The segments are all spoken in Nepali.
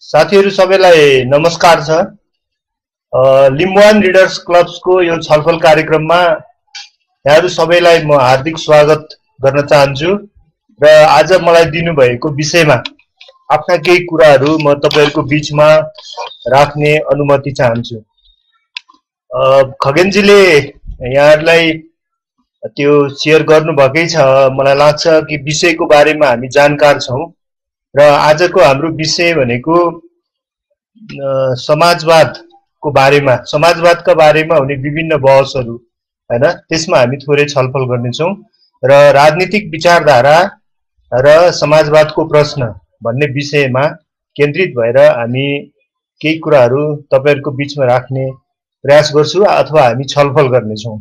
साथीहरु सबैलाई नमस्कार छ। लिम्बुवान रिडर्स क्लब्सको यो छलफल कार्यक्रममा यहाँहरु सबैलाई म हार्दिक स्वागत गर्न चाहन्छु र आज मलाई दिनुभएको विषयमा आफ्ना केही कुराहरु म तपाईहरुको बीचमा राख्ने अनुमति चाहन्छु। खगेनजीले यहाँहरुलाई त्यो शेयर गर्नुभएकै छ। मलाई लाग्छ कि विषयको बारेमा हामी जानकार छौं र आजको हाम्रो विषय भनेको समाजवादको बारेमा, समाजवादका बारेमा हुने विभिन्न बहसहरु हैन, त्यसमा हामी थोरै छलफल गर्नेछौं र राजनीतिक विचारधारा र समाजवादको प्रश्न भन्ने विषयमा केन्द्रित भएर हामी केही कुराहरु तपाईहरुको बीचमा राख्ने प्रयास गर्छु अथवा हामी छलफल गर्नेछौं।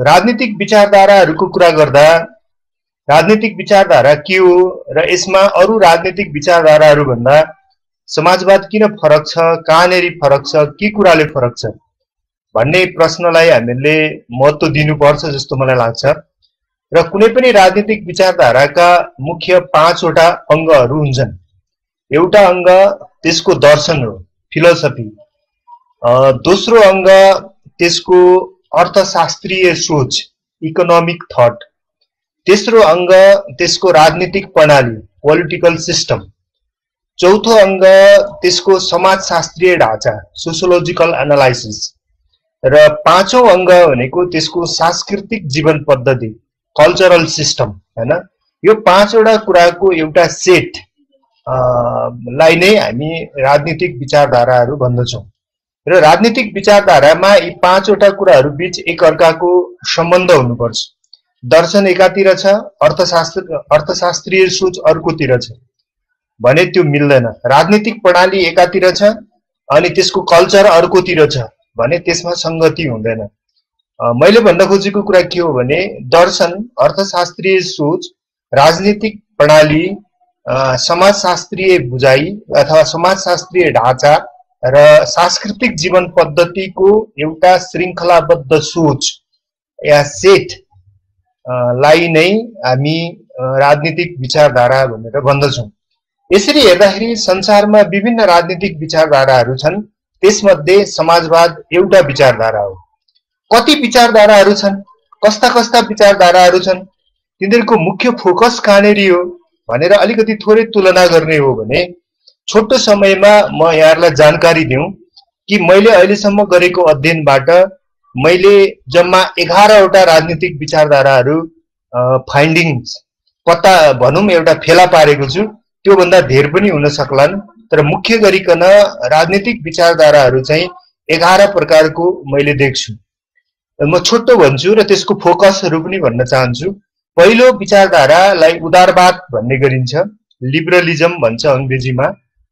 राजनीतिक विचारधाराहरुको कुरा गर्दा राजनीतिक विचारधारा के हो र यसमा अरु राजनीतिक विचारधाराहरु भन्दा समाजवाद किन फरक छ, कहाँनेरि फरक छ, के कुराले फरक छ भन्ने प्रश्नलाई हामीले महत्त्व दिनुपर्छ जस्तो मलाई लाग्छ। र कुनै पनि राजनीतिक विचारधाराका मुख्य 5 वटा अंगहरु हुन्छन्। एउटा अंग त्यसको दर्शन हो, फिलोसफी। दोस्रो अंग त्यसको अर्थशास्त्रीय सोच, इकोनोमिक थट। तेस्रो अंग त्यसको राजनीतिक प्रणाली, पोलिटिकल सिस्टम। चौथो अंग त्यसको समाजशास्त्रीय ढाँचा, सोशियोलोजिकल एनालाइसिस। र पाँचौं अंग भनेको त्यसको सांस्कृतिक जीवन पद्धति, कल्चरल सिस्टम हैन। यो 5 वटा कुराको एउटा सेट लाई नै हामी राजनीतिक विचारधाराहरु भन्दछौं। र राजनीतिक विचारधारामा यी 5 वटा कुराहरु बीच एक अर्काको सम्बन्ध हुनुपर्छ। दर्शन एकातिर छ, अर्थशास्त्रीय सोच अर्कोतिर छ भने त्यो मिल्दैन। राजनीतिक प्रणाली एकातिर छ अनि त्यसको कल्चर अर्कोतिर छ भने त्यसमा संगति हुँदैन। मैले भन्न खोजेको कुरा के हो भने दर्शन, अर्थशास्त्रीय सोच, राजनीतिक प्रणाली, समाजशास्त्रीय बुझाइ अथवा समाजशास्त्रीय ढाँचा र सांस्कृतिक जीवन पद्धतिको एउटा श्रृंखलाबद्ध सोच या सेट लाई नै हामी राजनीतिक विचारधारा भनेर भन्दछौं। यसरी हेर्दाखेरि संसारमा विभिन्न राजनीतिक विचारधाराहरु छन्। त्यसमध्ये समाजवाद एउटा विचारधारा हो। कति विचारधाराहरु छन्, कस्ता कस्ता विचारधाराहरु छन्, तिनीहरुको मुख्य फोकस कहाँनेरि हो भनेर अलिकति थोरै तुलना गर्ने हो भने छोटो समयमा म यहाँहरुलाई जानकारी दिउँ कि मैले अहिलेसम्म गरेको अध्ययनबाट मैले जम्मा 11 वटा राजनीतिक विचारधाराहरु फाइन्डिङ्स पत्ता भनौं एउटा फेला पारेको छु। त्यो भन्दा धेर पनि हुन सक्लान्, तर मुख्य गरिकन राजनीतिक विचारधाराहरु चाहिँ 11 प्रकारको मैले देख्छु। म छोटो भन्छु र त्यसको फोकसहरु पनि भन्न चाहन्छु। पहिलो विचारधारालाई उदारवाद भन्ने गरिन्छ, लिबरलिजम भन्छ अंग्रेजीमा।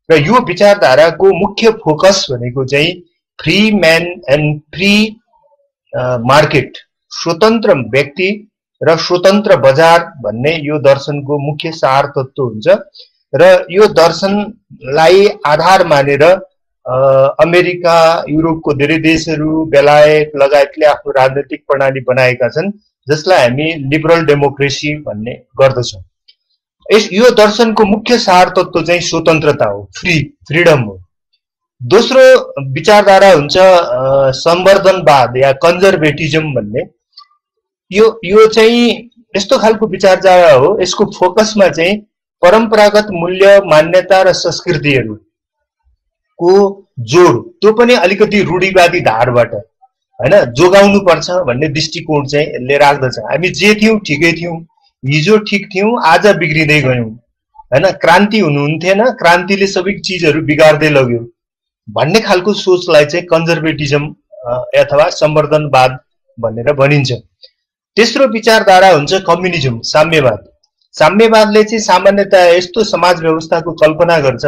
र यो विचारधाराको मुख्य फोकस भनेको चाहिँ free man and free market, स्वतन्त्र व्यक्ति र स्वतन्त्र बजार भन्ने यो दर्शनको मुख्य सार तत्व हुन्छ। र यो दर्शनलाई आधार मानेर अमेरिका, युरोपको धेरै देशहरू, बेलायत लगायतले आफ्नो राजनीतिक प्रणाली बनाएका छन् जसलाई हामी लिबरल डेमोक्रेसी भन्ने गर्दछौं। यो दर्शनको मुख्य सार तत्व चाहिँ स्वतन्त्रता हो, फ्रीडम हो। दोस्रो विचारधारा हुन्छ संवर्धनवाद या कन्जर्भेटिजम भन्ने। यो चाहिँ यस्तो खालको विचारधारा हो, यसको फोकसमा चाहिँ परम्परागत मूल्य, मान्यता र संस्कृतिहरुको जोड, त्यो पनि अलिकति रूढिवादी धारबाट हैन, जोगाउनु पर्छ भन्ने दृष्टिकोण चाहिँ यसले राख्दछ। हामी जे थियौं ठिकै थियौं, हिजो ठीक थियौं, आज बिग्रिँदै गयौं हैन। क्रान्ति हुनुहुन्थेन, क्रान्तिले सबै चीजहरु बिगार्दै लग्यो भन्ने खालको सोचलाई चाहिँ कन्जर्भेटिजम अथवा संवर्धनवाद भनेर भनिन्छ। तेस्रो विचारधारा हुन्छ कम्युनिजम, साम्यवाद। साम्यवादले चाहिँ सामान्यतया यस्तो समाज व्यवस्थाको कल्पना गर्छ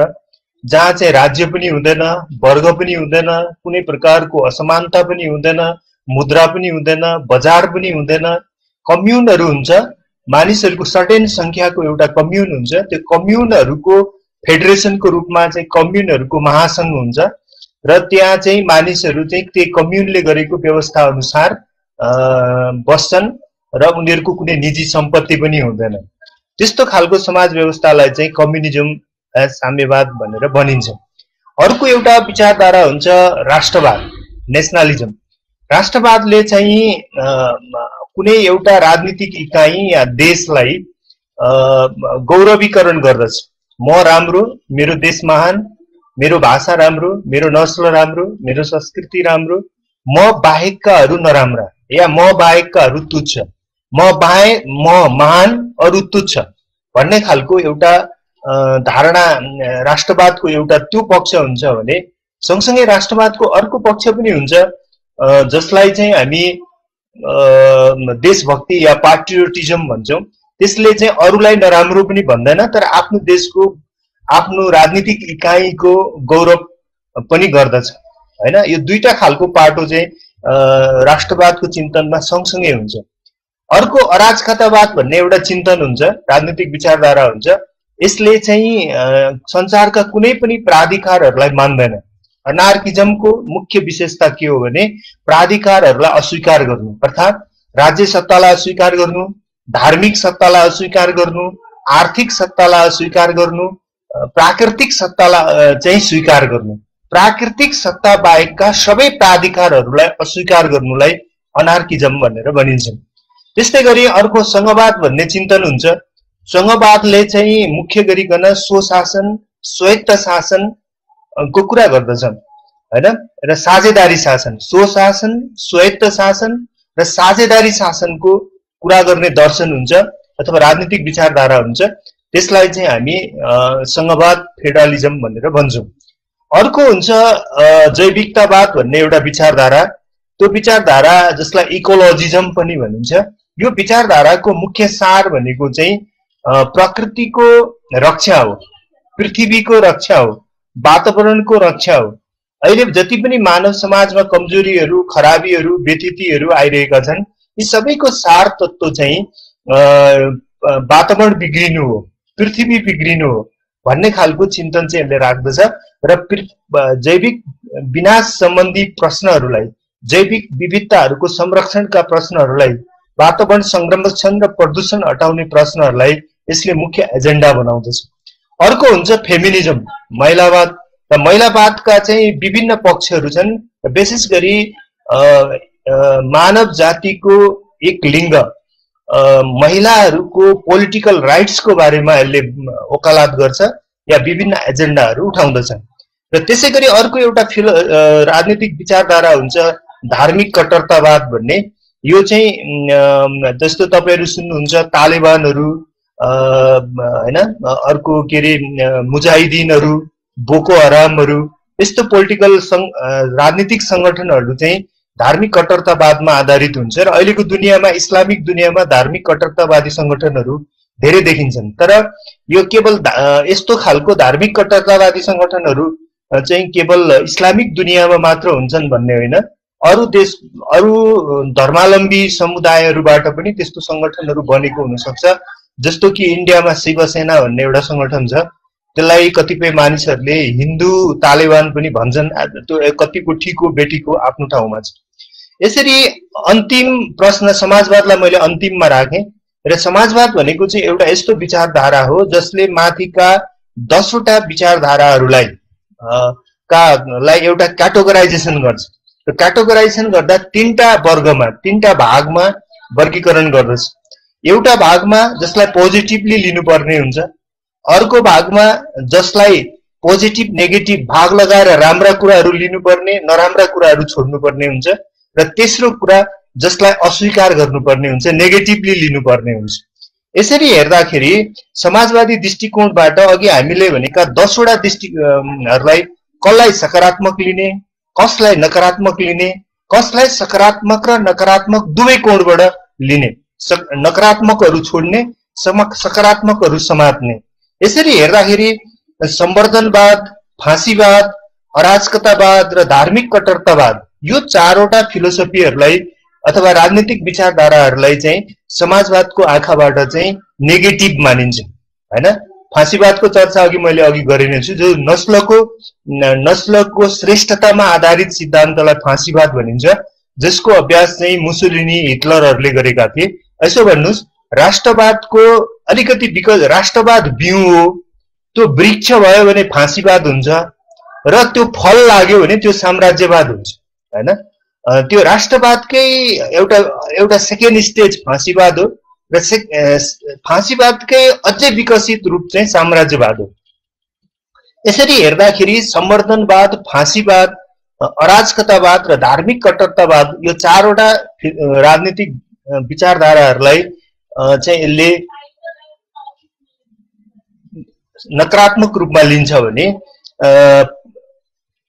जहाँ चाहिँ राज्य पनि हुँदैन, वर्ग पनि हुँदैन, कुनै प्रकारको असमानता पनि हुँदैन, मुद्रा पनि हुँदैन, बजार पनि हुँदैन, कम्युनहरु हुन्छ। मानिसहरुको सर्टेन संख्याको एउटा कम्युन हुन्छ। त्यो कम्युनहरुको फेडरेसनको रूपमा चाहिँ कम्युनहरुको महासंघ हुन्छ र त्यहाँ चाहिँ मानिसहरु चाहिँ त्यही कम्युनले गरेको व्यवस्था अनुसार बस्छन् र उनीहरुको कुनै निजी सम्पत्ति पनि हुँदैन। त्यस्तो खालको समाज व्यवस्थालाई चाहिँ कम्युनिजम साम्यवाद भनेर भनिन्छ। अर्को एउटा विचारधारा हुन्छ राष्ट्रवाद, नेसनलिजम। राष्ट्रवादले चाहिँ कुनै एउटा राजनीतिक इकाइ या देशलाई गौरवीकरण गर्दछ। म राम्रो, मेरो देश महान, मेरो भाषा राम्रो, मेरो नस्ल राम्रो, मेरो संस्कृति राम्रो, म बाहेककाहरू नराम्रा या म बाहेककाहरू तुच्छ, म महान अरू तुच्छ भन्ने खालको एउटा धारणा राष्ट्रवादको एउटा त्यो पक्ष हुन्छ भने सँगसँगै राष्ट्रवादको अर्को पक्ष पनि हुन्छ जसलाई चाहिँ हामी देशभक्ति या पैट्रियोटिज्म भन्छौँ। त्यसले चाहिँ अरूलाई नराम्रो पनि भन्दैन तर आफ्नो देशको आफ्नो राजनीतिक इकाइको गौरव पनि गर्दछ हैन। यो दुईटा खालको पाटो चाहिँ राष्ट्रवादको चिन्तनमा सँगसँगै हुन्छ। अर्को अराजकतावाद भन्ने एउटा चिन्तन हुन्छ, राजनीतिक विचारधारा हुन्छ। यसले चाहिँ संसारका कुनै पनि प्राधिकारहरूलाई मान्दैन। अनार्किजमको मुख्य विशेषता के हो भने प्राधिकारहरूलाई अस्वीकार गर्नु, अर्थात् राज्य सत्तालाई अस्वीकार गर्नु, धार्मिक सत्तालाई अस्वीकार गर्नु, आर्थिक सत्तालाई अस्वीकार गर्नु, प्राकृतिक सत्तालाई चाहिँ स्वीकार गर्नु। प्राकृतिक सत्ता बाहेकका सबै प्राधिकारहरूलाई अस्वीकार गर्नुलाई अनार्किजम भनेर भनिन्छ। त्यस्तै गरी अर्को संघवाद भन्ने चिन्तन हुन्छ। संघवादले चाहिँ मुख्य गरिकन स्वशासन, स्वायत्त शासनको कुरा गर्दछ हैन र साझेदारी शासन, स्वशासन, स्वायत्त शासन र साझेदारी शासनको कुरा गर्ने दर्शन हुन्छ अथवा राजनीतिक विचारधारा हुन्छ। त्यसलाई चाहिँ हामी संघवाद, फेडरलिजम भनेर भन्छौँ। अर्को हुन्छ जैविकतावाद भन्ने एउटा विचारधारा। त्यो विचारधारा जसलाई इकोलोजिजम पनि भनिन्छ। यो विचारधाराको मुख्य सार भनेको चाहिँ प्रकृतिको रक्षा हो, पृथ्वीको रक्षा हो, वातावरणको रक्षा हो। अहिले जति पनि मानव समाजमा कमजोरीहरू, खराबीहरू, व्यथितिहरू आइरहेका छन्, यी सबैको सार तत्त्व चाहिँ वातावरण बिग्रिनु हो, पृथ्वी बिग्रिनु हो भन्ने खालको चिन्तन चाहिँ यसले राख्दछ र जैविक विनाश सम्बन्धी प्रश्नहरूलाई, जैविक विविधताहरूको संरक्षणका प्रश्नहरूलाई, वातावरण संरक्षण र प्रदूषण हटाउने प्रश्नहरूलाई यसले मुख्य एजेन्डा बनाउँदछ। अर्को हुन्छ फेमिनिजम, महिलावाद। र महिलावादका चाहिँ विभिन्न पक्षहरू छन्। विशेष गरी मानव जातिको एक लिङ्ग महिलाहरूको पोलिटिकल राइट्सको बारेमा यसले वकालत गर्छ या विभिन्न एजेन्डाहरू उठाउँदछ। र त्यसै गरी अर्को एउटा राजनीतिक विचारधारा हुन्छ धार्मिक कट्टरतावाद भन्ने। यो चाहिँ जस्तो तपाईहरु सुन्नुहुन्छ तालिबानहरू हैन, अर्को के रे मुजाहिदिनहरू, बोको हरामहरू, यस्तो पोलिटिकल राजनीतिक संगठनहरू चाहिँ धार्मिक कट्टरतावादमा आधारित हुन्छ र अहिलेको दुनियाँमा, इस्लामिक दुनियाँमा धार्मिक कट्टरतावादी संगठनहरू धेरै देखिन्छन्। तर यो केवल यस्तो खालको धार्मिक कट्टरतावादी संगठनहरू चाहिँ केवल इस्लामिक दुनियाँमा मात्र हुन्छन् भन्ने होइन, अरू देश, अरू धर्मावलम्बी समुदायहरूबाट पनि त्यस्तो संगठनहरू बनेको हुन सक्छ। जस्तो कि इन्डियामा शिवसेना भन्ने एउटा संगठन छ, त्यसलाई कतिपय मानिसहरूले हिन्दू तालिबान पनि भन्छन्। त्यो कतिको ठीक हो, बेटीको आफ्नो ठाउँमा छ। यसरी अन्तिम प्रश्न समाजवादलाई मैले अन्तिममा राखेँ र समाजवाद भनेको चाहिँ एउटा यस्तो विचारधारा हो जसले माथिका 10 वटा विचारधाराहरूलाई एउटा क्याटेगोराइजेसन गर्छ। र क्याटेगोराइजेसन गर्दा 3टा वर्गमा, 3टा भागमा वर्गीकरण गर्दछ। एउटा भागमा जसलाई पोजिटिभली लिनुपर्ने हुन्छ, अर्को भागमा जसलाई पोजिटिभ नेगेटिभ भाग लगाएर राम्रा कुराहरू लिनुपर्ने, नराम्रा कुराहरू छोड्नुपर्ने हुन्छ, र तेस्रो कुरा जसलाई अस्वीकार गर्नुपर्ने हुन्छ, नेगेटिभली लिनुपर्ने हुन्छ। यसरी हेर्दाखेरि समाजवादी दृष्टिकोणबाट अघि हामीले भनेका 10 वटा दृष्टिहरूलाई कसलाई सकारात्मक लिने, कसलाई नकारात्मक लिने, कसलाई सकारात्मक र नकारात्मक दुवै कोणबाट लिने, नकारात्मकहरू छोड्ने, सकारात्मकहरू समात्ने। यसरी हेर्दाखेरि संवर्धनवाद, फाँसीवाद, अराजकतावाद र धार्मिक कट्टरतावाद, यो 4 वटा फिलोसफीहरूलाई अथवा राजनीतिक विचारधाराहरूलाई चाहिँ समाजवादको आँखाबाट चाहिँ नेगेटिभ मानिन्छ हैन। फाँसीवादको चर्चा मैले अघि गरे नै छु, जो नस्लको श्रेष्ठतामा आधारित सिद्धान्तलाई फाँसीवाद भनिन्छ, जसको अभ्यास चाहिँ मुसोलिनी, हिटलरहरूले गरेका थिए। यसो भन्नुस्, राष्ट्रवादको अलिकति राष्ट्रवाद बिउ हो त्यो वृक्ष भयो भने फाँसीवाद हुन्छ र त्यो फल लाग्यो भने त्यो साम्राज्यवाद हुन्छ हैन। त्यो राष्ट्रवादकै एउटा सेकेन्ड स्टेज फाँसीवाद हो र फाँसीवादकै अझै विकसित रूप चाहिँ साम्राज्यवाद हो। यसरी हेर्दाखेरि संवर्धनवाद, फाँसीवाद, अराजकतावाद र धार्मिक कट्टरतावाद यो चारवटा राजनीतिक विचारधाराहरूलाई चाहिँ यसले नकारात्मक रूपमा लिन्छ भने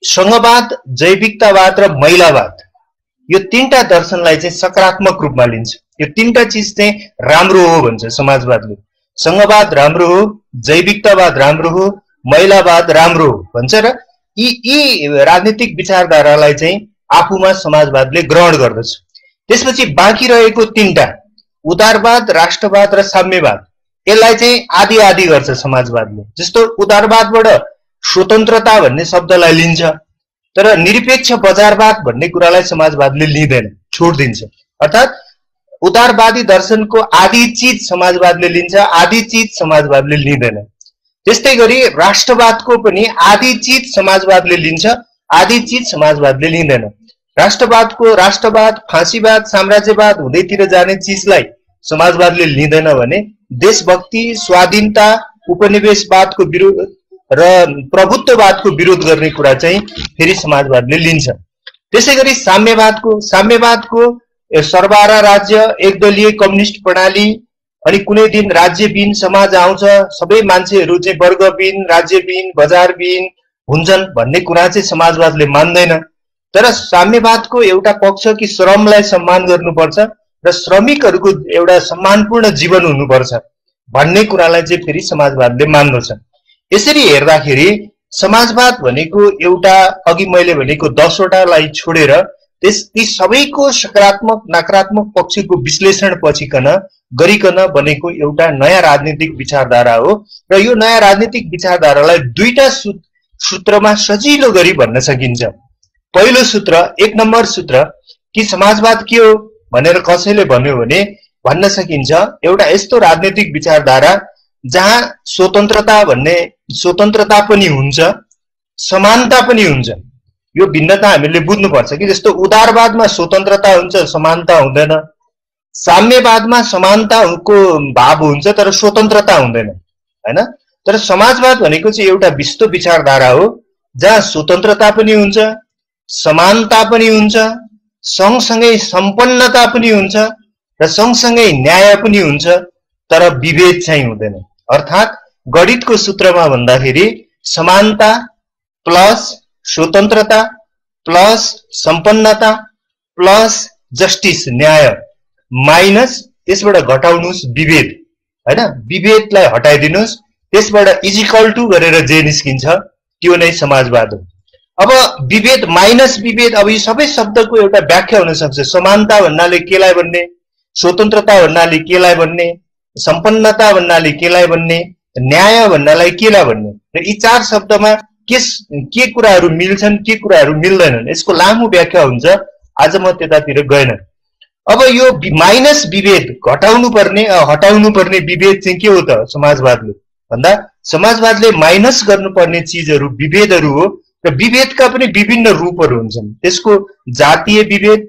संघवाद, जैविकतावाद र महिलावाद यो तीनटा दर्शनलाई चाहिँ सकारात्मक रूपमा लिन्छ। यो तीनटा चीज चाहिँ राम्रो हो भन्छ समाजवादले। संघवाद राम्रो हो, जैविकतावाद राम्रो हो, महिलावाद राम्रो हो भन्छ र यी राजनीतिक विचारधारालाई चाहिँ आफूमा समाजवादले ग्रहण गर्दछ। त्यसपछि बाँकी रहेको तीनटा उदारवाद, राष्ट्रवाद र साम्यवाद यसलाई चाहिँ आदि आदि गर्छ समाजवादले। जस्तो उदारवादबाट स्वतन्त्रता भन्ने शब्दलाई लिन्छ तर निरपेक्ष बजारवाद भन्ने कुरालाई समाजवादले लिँदैन, छोड्दिन्छ। अर्थात् उदारवादी दर्शनको आदि चीज समाजवादले लिन्छ, आदि चीज समाजवादले लिँदैन। त्यस्तै गरी राष्ट्रवादको पनि आदि चीज समाजवादले लिन्छ, आदि चीज समाजवादले लिँदैन। राष्ट्रवाद, फाँसीवाद, साम्राज्यवाद हुँदैतिर जाने चीजलाई समाजवादले लिँदैन भने देशभक्ति, स्वाधीनता, उपनिवेशवादको विरोध र प्रभुत्ववादको विरोध गर्ने कुरा चाहिँ फेरि समाजवादले लिन्छ। त्यसै गरी साम्यवादको सर्वहारा राज्य, एकदलीय कम्युनिस्ट प्रणाली अनि कुनै दिन राज्यविहीन समाज आउँछ, सबै मान्छेहरू चाहिँ वर्गविहीन, राज्यविहीन, बजारविहीन हुन्छन् भन्ने कुरा चाहिँ समाजवादले मान्दैन। तर साम्यवादको एउटा पक्ष कि श्रमलाई सम्मान गर्नुपर्छ र श्रमिकहरूको एउटा सम्मानपूर्ण जीवन हुनुपर्छ भन्ने कुरालाई चाहिँ फेरि समाजवादले मान्दछ। यसरी हेर्दाखेरि समाजवाद भनेको एउटा अघि मैले भनेको 10 वटालाई छोडेर ती सबैको सकारात्मक नकारात्मक पक्षको विश्लेषण गरिकन बनेको एउटा नयाँ राजनीतिक विचारधारा हो र यो नयाँ राजनीतिक विचारधारालाई दुईटा सूत्रमा सजिलो गरी भन्न सकिन्छ। पहिलो सूत्र, 1 नम्बर सूत्र कि समाजवाद के हो भनेर कसैले भन्यो भने भन्न सकिन्छ एउटा यस्तो राजनीतिक विचारधारा जहाँ स्वतन्त्रता पनि हुन्छ, समानता पनि हुन्छ। यो भिन्नता हामीले बुझ्नुपर्छ कि जस्तो उदारवादमा स्वतन्त्रता हुन्छ, समानता हुँदैन। साम्यवादमा समानताको भाव हुन्छ तर स्वतन्त्रता हुँदैन हैन। तर समाजवाद भनेको चाहिँ एउटा विस्तृत विचारधारा हो जहाँ स्वतन्त्रता पनि हुन्छ, समानता पनि हुन्छ, सँगसँगै सम्पन्नता पनि हुन्छ र सँगसँगै न्याय पनि हुन्छ, तर विभेद चाहिँ हुँदैन। अर्थात् गणितको सूत्रमा भन्दाखेरि समानता प्लस स्वतन्त्रता प्लस सम्पन्नता प्लस जस्टिस न्याय माइनस त्यसबाट घटाउनुस् विभेद हैन। विभेदलाई हटाइदिनुस्, त्यसबाट इजिकल टु गरेर जे निस्किन्छ त्यो नै समाजवाद हो। अब विभेद माइनस विभेद, अब यी सबै शब्दको एउटा व्याख्या हुन सक्छ। समानता भन्नाले केलाई भन्ने, स्वतन्त्रता भन्नाले केलाई भन्ने, सम्पन्नता भन्नाले केलाई भन्ने, न्याय भन्नालाई केलाई भन्ने र यी चार शब्दमा के कुराहरू मिल्छन्, के कुराहरू मिल्दैनन् यसको लामो व्याख्या हुन्छ। आज म त्यतातिर गएन। अब यो माइनस विभेद हटाउनु पर्ने विभेद चाहिँ के हो त समाजवादले भन्दा समाजवादले माइनस गर्नुपर्ने चीजहरू विभेदहरू हो र विभेदका पनि विभिन्न रूपहरू हुन्छन्। त्यसको जातीय विभेद,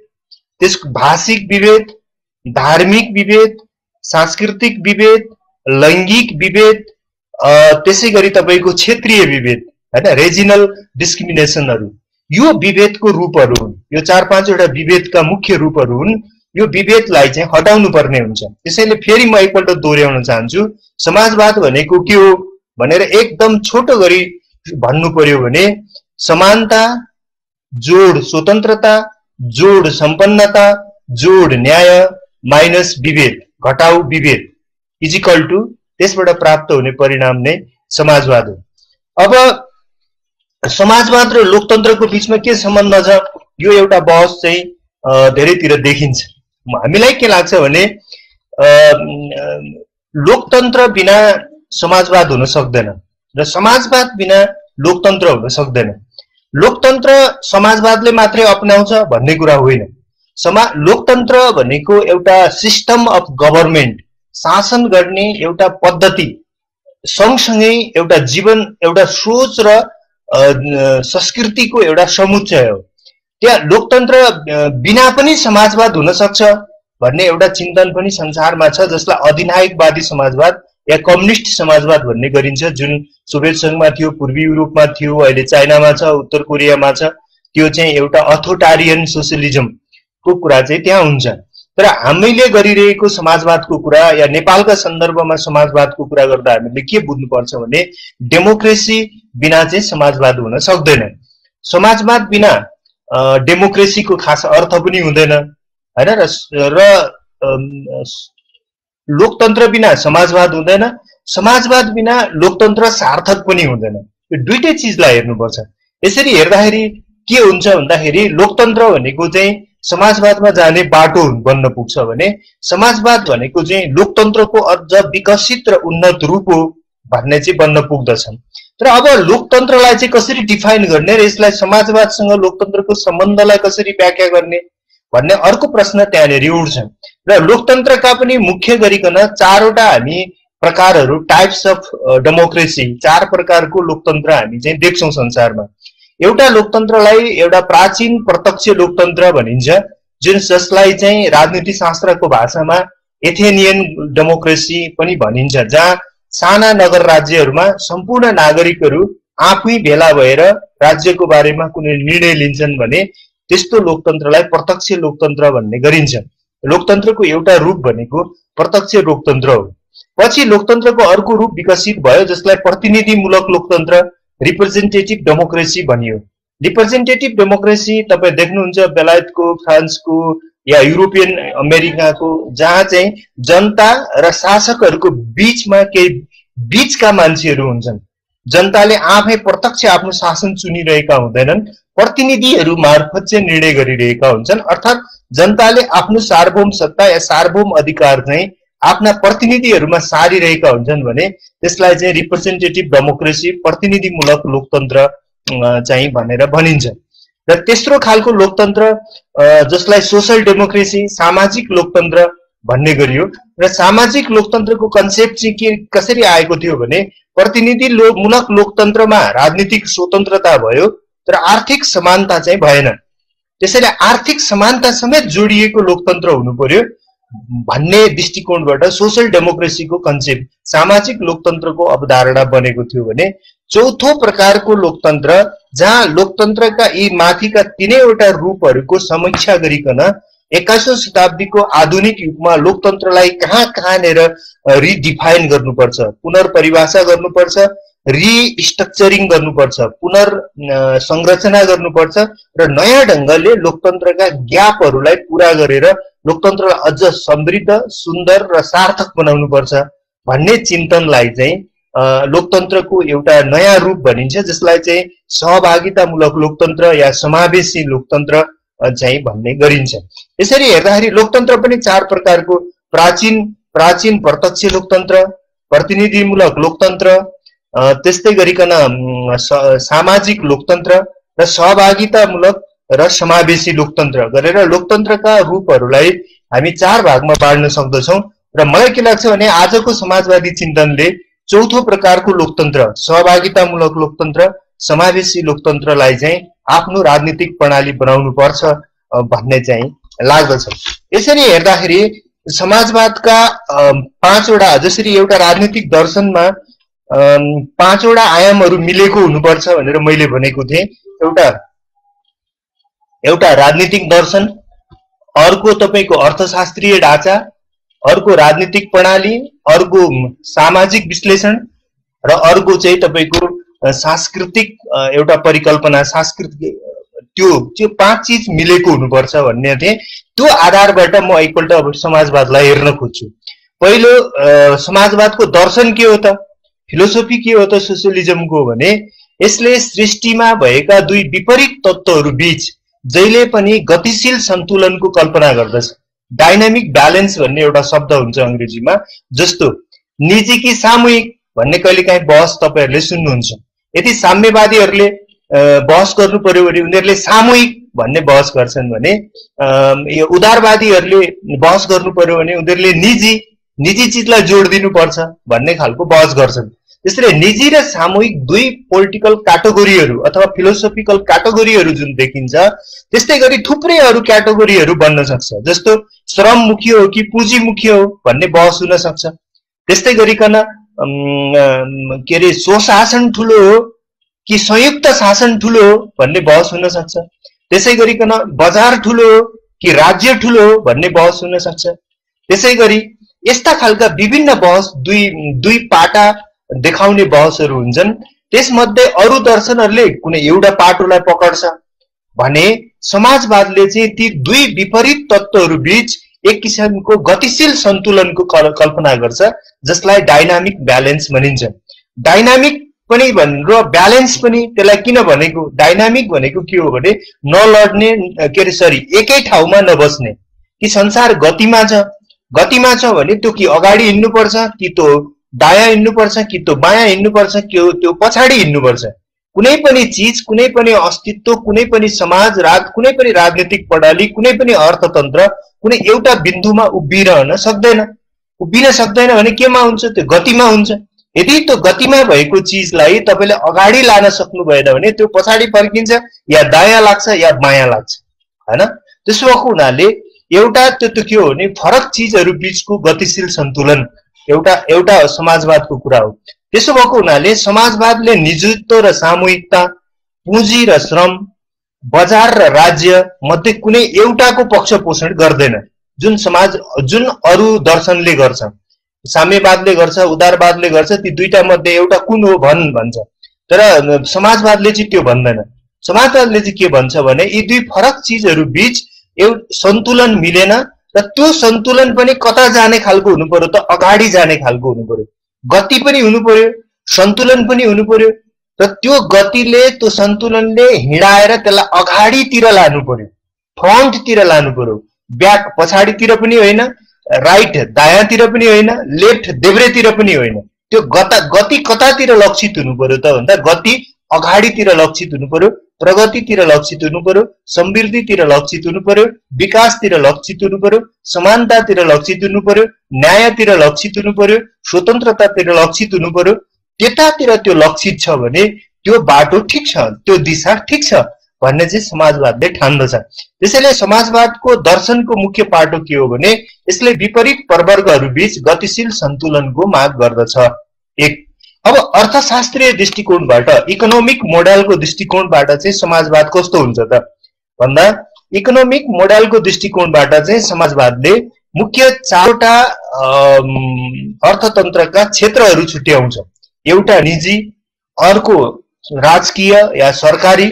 त्यसको भाषिक विभेद, धार्मिक विभेद, सांस्कृतिक विभेद, लैंगिक विभेद, त्यसै गरी तपाईको क्षेत्रीय विभेद हैन, रिजनल डिस्क्रिमिनेसनहरू। यो विभेदको रूपहरू हुन्। यो 4-5 वटा विभेदका मुख्य रूपहरू हुन्। यो विभेदलाई चाहिँ हटाउनु पर्ने हुन्छ। त्यसैले फेरि म एकपल्ट दोहोर्याउन चाहन्छु, समाजवाद भनेको के हो भनेर एकदम छोटो गरी भन्नु पर्यो भने समानता जोड स्वतन्त्रता जोड सम्पन्नता जोड न्याय माइनस विभेद घटाउ विभेद इजिकल टु त्यसबाट प्राप्त हुने परिणाम नै समाजवाद हो। अब समाजवाद र लोकतन्त्रको बीचमा के सम्बन्ध छ, यो एउटा बहस चाहिँ धेरैतिर देखिन्छ। हामीलाई के लाग्छ भने लोकतन्त्र बिना समाजवाद हुन सक्दैन र समाजवाद बिना लोकतन्त्र हुन सक्दैन। लोकतन्त्र समाजवादले मात्रै अपनाउँछ भन्ने कुरा होइन। लोकतन्त्र भनेको एउटा सिस्टम अफ गभर्नमेन्ट, शासन गर्ने एउटा पद्धति सँगसँगै एउटा जीवन, एउटा सोच र संस्कृतिको एउटा समुच्चय हो। त्यहाँ लोकतन्त्र बिना पनि समाजवाद हुन सक्छ भन्ने एउटा चिन्तन पनि संसारमा छ, जसलाई अधिनायकवादी समाजवाद या कम्युनिस्ट समाजवाद भन्ने गरिन्छ, जुन सोभियत संघमा थियो, पूर्वी युरोपमा थियो, अहिले चाइनामा छ, उत्तर कोरियामा छ। त्यो चाहिँ एउटा अथोरिटारियन सोशलिजमको कुरा चाहिँ त्यहाँ हुन्छ। तर हामीले गरिरहेको समाजवादको कुरा या नेपालका सन्दर्भमा समाजवादको कुरा गर्दा हामीले के बुझ्नुपर्छ भने डेमोक्रेसी बिना चाहिँ समाजवाद हुन सक्दैन। समाजवाद बिना डेमोक्रेसीको खास अर्थ पनि हुँदैन हैन, र लोकतन्त्र बिना समाजवाद हुँदैन, समाजवाद बिना लोकतन्त्र सार्थक पनि हुँदैन। यो दुईटै चिजलाई हेर्नुपर्छ। यसरी हेर्दाखेरि के हुन्छ भन्दाखेरि लोकतन्त्र भनेको चाहिँ समाजवादमा जाने बाटो बन्न पुग्छ भने समाजवाद भनेको चाहिँ लोकतन्त्रको अझ विकसित र उन्नत रूप हो भन्ने चाहिँ बन्न पुग्दछ। तर अब लोकतन्त्रलाई चाहिँ कसरी डिफाइन गर्ने र यसलाई समाजवादसँग लोकतन्त्रको सम्बन्धलाई कसरी व्याख्या गर्ने भन्ने अर्को प्रश्न त्यहाँनेरि उठ्छ। र लोकतन्त्रका पनि मुख्य गरिकन चारवटा हामी प्रकारहरू, टाइप्स अफ डेमोक्रेसी, चार प्रकारको लोकतन्त्र हामी चाहिँ देख्छौँ संसारमा। एउटा लोकतन्त्रलाई एउटा प्राचीन प्रत्यक्ष लोकतन्त्र भनिन्छ, जुन जसलाई चाहिँ राजनीति शास्त्रको भाषामा एथेनियन डेमोक्रेसी पनि भनिन्छ, जहाँ साना नगर राज्यहरूमा सम्पूर्ण नागरिकहरू आफै भेला भएर राज्यको बारेमा कुनै निर्णय लिन्छन् भने त्यस्तो लोकतन्त्रलाई प्रत्यक्ष लोकतन्त्र भन्ने गरिन्छ। लोकतन्त्रको एउटा रूप भनेको प्रत्यक्ष लोकतन्त्र हो। पछि लोकतन्त्रको अर्को रूप विकसित भयो, जसलाई प्रतिनिधिमूलक लोकतन्त्र, रिप्रेजेन्टेटिभ डेमोक्रेसी भनियो। रिप्रेजेन्टेटिभ डेमोक्रेसी तपाईँ देख्नुहुन्छ बेलायतको, फ्रान्सको या युरोपियन अमेरिकाको, जहाँ चाहिँ जनता र शासकहरूको बीचमा केही बीचका मान्छेहरू हुन्छन्। जनताले आफै प्रत्यक्ष आफ्नो शासन चुनिरहेका हुँदैनन्, प्रतिनिधिहरू मार्फत चाहिँ निर्णय गरिरहेका हुन्छन्। अर्थात् जनताले आफ्नो सार्वभौम सत्ता या सार्वभौम अधिकार चाहिँ आफ्ना प्रतिनिधिहरूमा सारिरहेका हुन्छन् भने त्यसलाई चाहिँ रिप्रेजेन्टेटिभ डेमोक्रेसी, प्रतिनिधिमूलक लोकतन्त्र चाहिँ भनेर भनिन्छ। र तेस्रो खालको लोकतन्त्र जसलाई सोशल डेमोक्रेसी, सामाजिक लोकतन्त्र भन्ने गरियो। र सामाजिक लोकतन्त्रको कन्सेप्ट चाहिँ के कसरी आएको थियो भने प्रतिनिधिमूलक लोकतन्त्रमा राजनीतिक स्वतन्त्रता भयो तर आर्थिक समानता चाहिँ भएन। त्यसैले आर्थिक समानता समेत जोडिएको लोकतन्त्र हुनु पर्यो भन्ने दृष्टिकोणबाट सोशल डेमोक्रेसीको कन्सेप्ट, सामाजिक लोकतन्त्रको अवधारणा बनेको थियो भने चौथो प्रकारको लोकतन्त्र, जहाँ लोकतन्त्रका यी माथिका तीनैवटा रूपहरूको समीक्षा गरिकन 21औं शताब्दीको आधुनिक युगमा लोकतन्त्रलाई कहाँनेर रिडिफाइन गर्नुपर्छ, पुनर्परिभाषा गर्नुपर्छ, रिस्ट्रक्चरिङ गर्नुपर्छ, पुनर्संरचना गर्नुपर्छ र नयाँ ढङ्गले लोकतन्त्रका ग्यापहरूलाई पूरा गरेर लोकतन्त्रलाई अझ समृद्ध, सुन्दर र सार्थक बनाउनुपर्छ भन्ने चिन्तनलाई चाहिँ लोकतन्त्रको एउटा नयाँ रूप भनिन्छ, जसलाई चाहिँ सहभागितामूलक लोकतन्त्र या समावेशी लोकतन्त्र चाहिँ भन्ने गरिन्छ। यसरी हेर्दाखेरि लोकतन्त्र पनि चार प्रकारको, प्राचीन प्रत्यक्ष लोकतन्त्र, प्रतिनिधिमूलक लोकतन्त्र, त्यस्तै गरिकन सामाजिक लोकतन्त्र र सहभागितामूलक र समावेशी लोकतन्त्र गरेर लोकतन्त्रका रूपहरूलाई हामी चार भागमा बाँड्न सक्दछौँ। र मलाई के लाग्छ भने आजको समाजवादी चिन्तनले चौथो प्रकारको लोकतन्त्र, सहभागितामूलक लोकतन्त्र, समावेशी लोकतन्त्रलाई चाहिँ आफ्नो राजनीतिक प्रणाली बनाउनु पर्छ भन्ने चाहिँ लाग्दछ। यसरी हेर्दाखेरि समाजवादका पाँचवटा, जसरी एउटा राजनीतिक दर्शनमा पाँचवटा आयामहरू मिलेको हुनुपर्छ भनेर मैले भनेको थिएँ। एउटा राजनीतिक दर्शन, अर्को तपाईको अर्थशास्त्रीय ढाँचा, अर्को राजनीतिक प्रणाली, अर्को सामाजिक विश्लेषण र अर्को चाहिँ तपाईको सांस्कृतिक एउटा परिकल्पना, सांस्कृतिक, त्यो पाँच चिज मिलेको हुनुपर्छ भन्ने थिए। त्यो आधारबाट म एकपल्ट अब समाजवादलाई हेर्न खोज्छु। पहिलो समाजवादको दर्शन के हो त, फिलोसोफी के हो त सोशलिजमको भने यसले सृष्टिमा भएका दुई विपरीत तत्त्वहरू बीच जहिले पनि गतिशील सन्तुलनको कल्पना गर्दछ। डाइनामिक ब्यालेन्स भन्ने एउटा शब्द हुन्छ अंग्रेजीमा, जस्तो निजी कि सामूहिक भन्ने कहिलेकाहीँ बहस तपाईहरुले सुन्नुहुन्छ। यदि साम्यवादीहरूले बहस गर्नु पर्यो भने उनीहरूले सामूहिक भन्ने बहस गर्छन् भने यो उदारवादीहरूले बहस गर्नु पर्यो भने उनीहरूले निजी चिजलाई जोड दिनुपर्छ भन्ने खालको बहस गर्छन्। त्यसैले निजी र सामूहिक दुई पोलिटिकल क्याटेगोरीहरू अथवा फिलोसोफिकल क्याटेगोरीहरू जुन देखिन्छ, त्यस्तै गरी थुप्रै अरू क्याटेगोरीहरू बन्न सक्छ। जस्तो श्रम मुख्य हो कि पुँजी मुख्य हो भन्ने बहस हुन सक्छ। त्यस्तै गरिकन के अरे स्वशासन ठुलो हो कि संयुक्त शासन ठुलो हो भन्ने बहस हुन सक्छ। त्यसै गरिकन बजार ठुलो हो कि राज्य ठुलो हो भन्ने बहस हुन सक्छ। त्यसै गरी यस्ता खालका विभिन्न बहस दुई पाटा देखाउने बहसहरू हुन्छन्। त्यसमध्ये अरू दर्शनहरूले कुनै एउटा पाटोलाई पकड्छ भने समाजवादले चाहिँ ती दुई विपरीत तत्त्वहरू बीच एक किसिमको गतिशील सन्तुलनको कल्पना गर्छ, जसलाई डाइनामिक ब्यालेन्स भनिन्छ। डाइनामिक पनि र ब्यालेन्स पनि त्यसलाई किन भनेको, डाइनामिक भनेको के हो भने नलड्ने एकै ठाउँमा नबस्ने, कि संसार गतिमा छ भने त्यो कि अगाडि हिँड्नुपर्छ कि त्यो दायाँ हिँड्नुपर्छ कि त्यो बायाँ हिँड्नुपर्छ कि त्यो पछाडि हिँड्नुपर्छ। कुनै पनि चिज, कुनै पनि अस्तित्व, कुनै पनि समाज, कुनै पनि राजनीतिक प्रणाली, कुनै पनि अर्थतन्त्र कुनै एउटा बिन्दुमा उभिन सक्दैन भने केमा हुन्छ, त्यो गतिमा हुन्छ। यदि त्यो गतिमा भएको चिजलाई तपाईले अगाडि लान सक्नु भएन भने त्यो पछाडि फर्किन्छ, या दायाँ लाग्छ या बायाँ लाग्छ, हैन? त्यसो भएको हुनाले एउटा त्यो के हो भने फरक चिजहरू बीचको गतिशील सन्तुलन एउटा समाजवादको कुरा हो। त्यसो भएको हुनाले समाजवादले निजुत्व र सामूहिकता, पुँजी र श्रम, बजार र राज्य मध्ये कुनै एउटाको पक्ष पोषण गर्दैन, जुन अरू दर्शनले गर्छ। साम्यवादले गर्छ, उदारवादले गर्छ, ती दुईटा मध्ये एउटा कुन हो भन्छ। तर समाजवादले चाहिँ त्यो भन्दैन। समाजवादले चाहिँ के भन्छ भने यी दुई फरक चिजहरू बीच सन्तुलन मिलेन र त्यो सन्तुलन पनि कता जाने खालको हुनु पर्यो त अगाडि जाने खालको हुनु पर्यो। गति पनि हुनु पर्यो, सन्तुलन पनि हुनु पर्यो र त्यो गतिले, त्यो सन्तुलनले हिँडाएर त्यसलाई अगाडितिर लानु पर्यो, फ्रन्टतिर लानु पर्यो। ब्याक पछाडितिर पनि होइन, राइट दायाँतिर पनि होइन, लेफ्ट देब्रेतिर पनि होइन। त्यो गति कतातिर लक्षित हुनु पर्यो त भन्दा गति अगाडितिर लक्षित हुनु पर्यो, प्रगतितिर लक्षित हुनु पर्यो, समृद्धितिर लक्षित हुनु पर्यो, विकासतिर लक्षित हुनु पर्यो, समानतातिर लक्षित हुनु पर्यो, न्यायतिर लक्षित हुनु पर्यो, स्वतन्त्रतातिर लक्षित हुनु पर्यो। त्यतातिर त्यो लक्षित छ भने त्यो बाटो ठिक छ, त्यो दिशा ठिक छ भन्ने चाहिँ समाजवादले ठान्दछ। त्यसैले समाजवादको दर्शनको मुख्य पाटो के हो भने यसले विपरीत प्रवर्गहरू बीच गतिशील सन्तुलनको माग गर्दछ। एक, अब अर्थशास्त्रीय दृष्टिकोणबाट, इकोनोमिक मोडलको दृष्टिकोणबाट चाहिँ समाजवाद कस्तो हुन्छ त भन्दा इकोनोमिक मोडलको दृष्टिकोणबाट चाहिँ समाजवादले मुख्य चारवटा अर्थतन्त्रका क्षेत्रहरू छुट्याउँछ। एउटा निजी, अर्को राजकीय या सरकारी,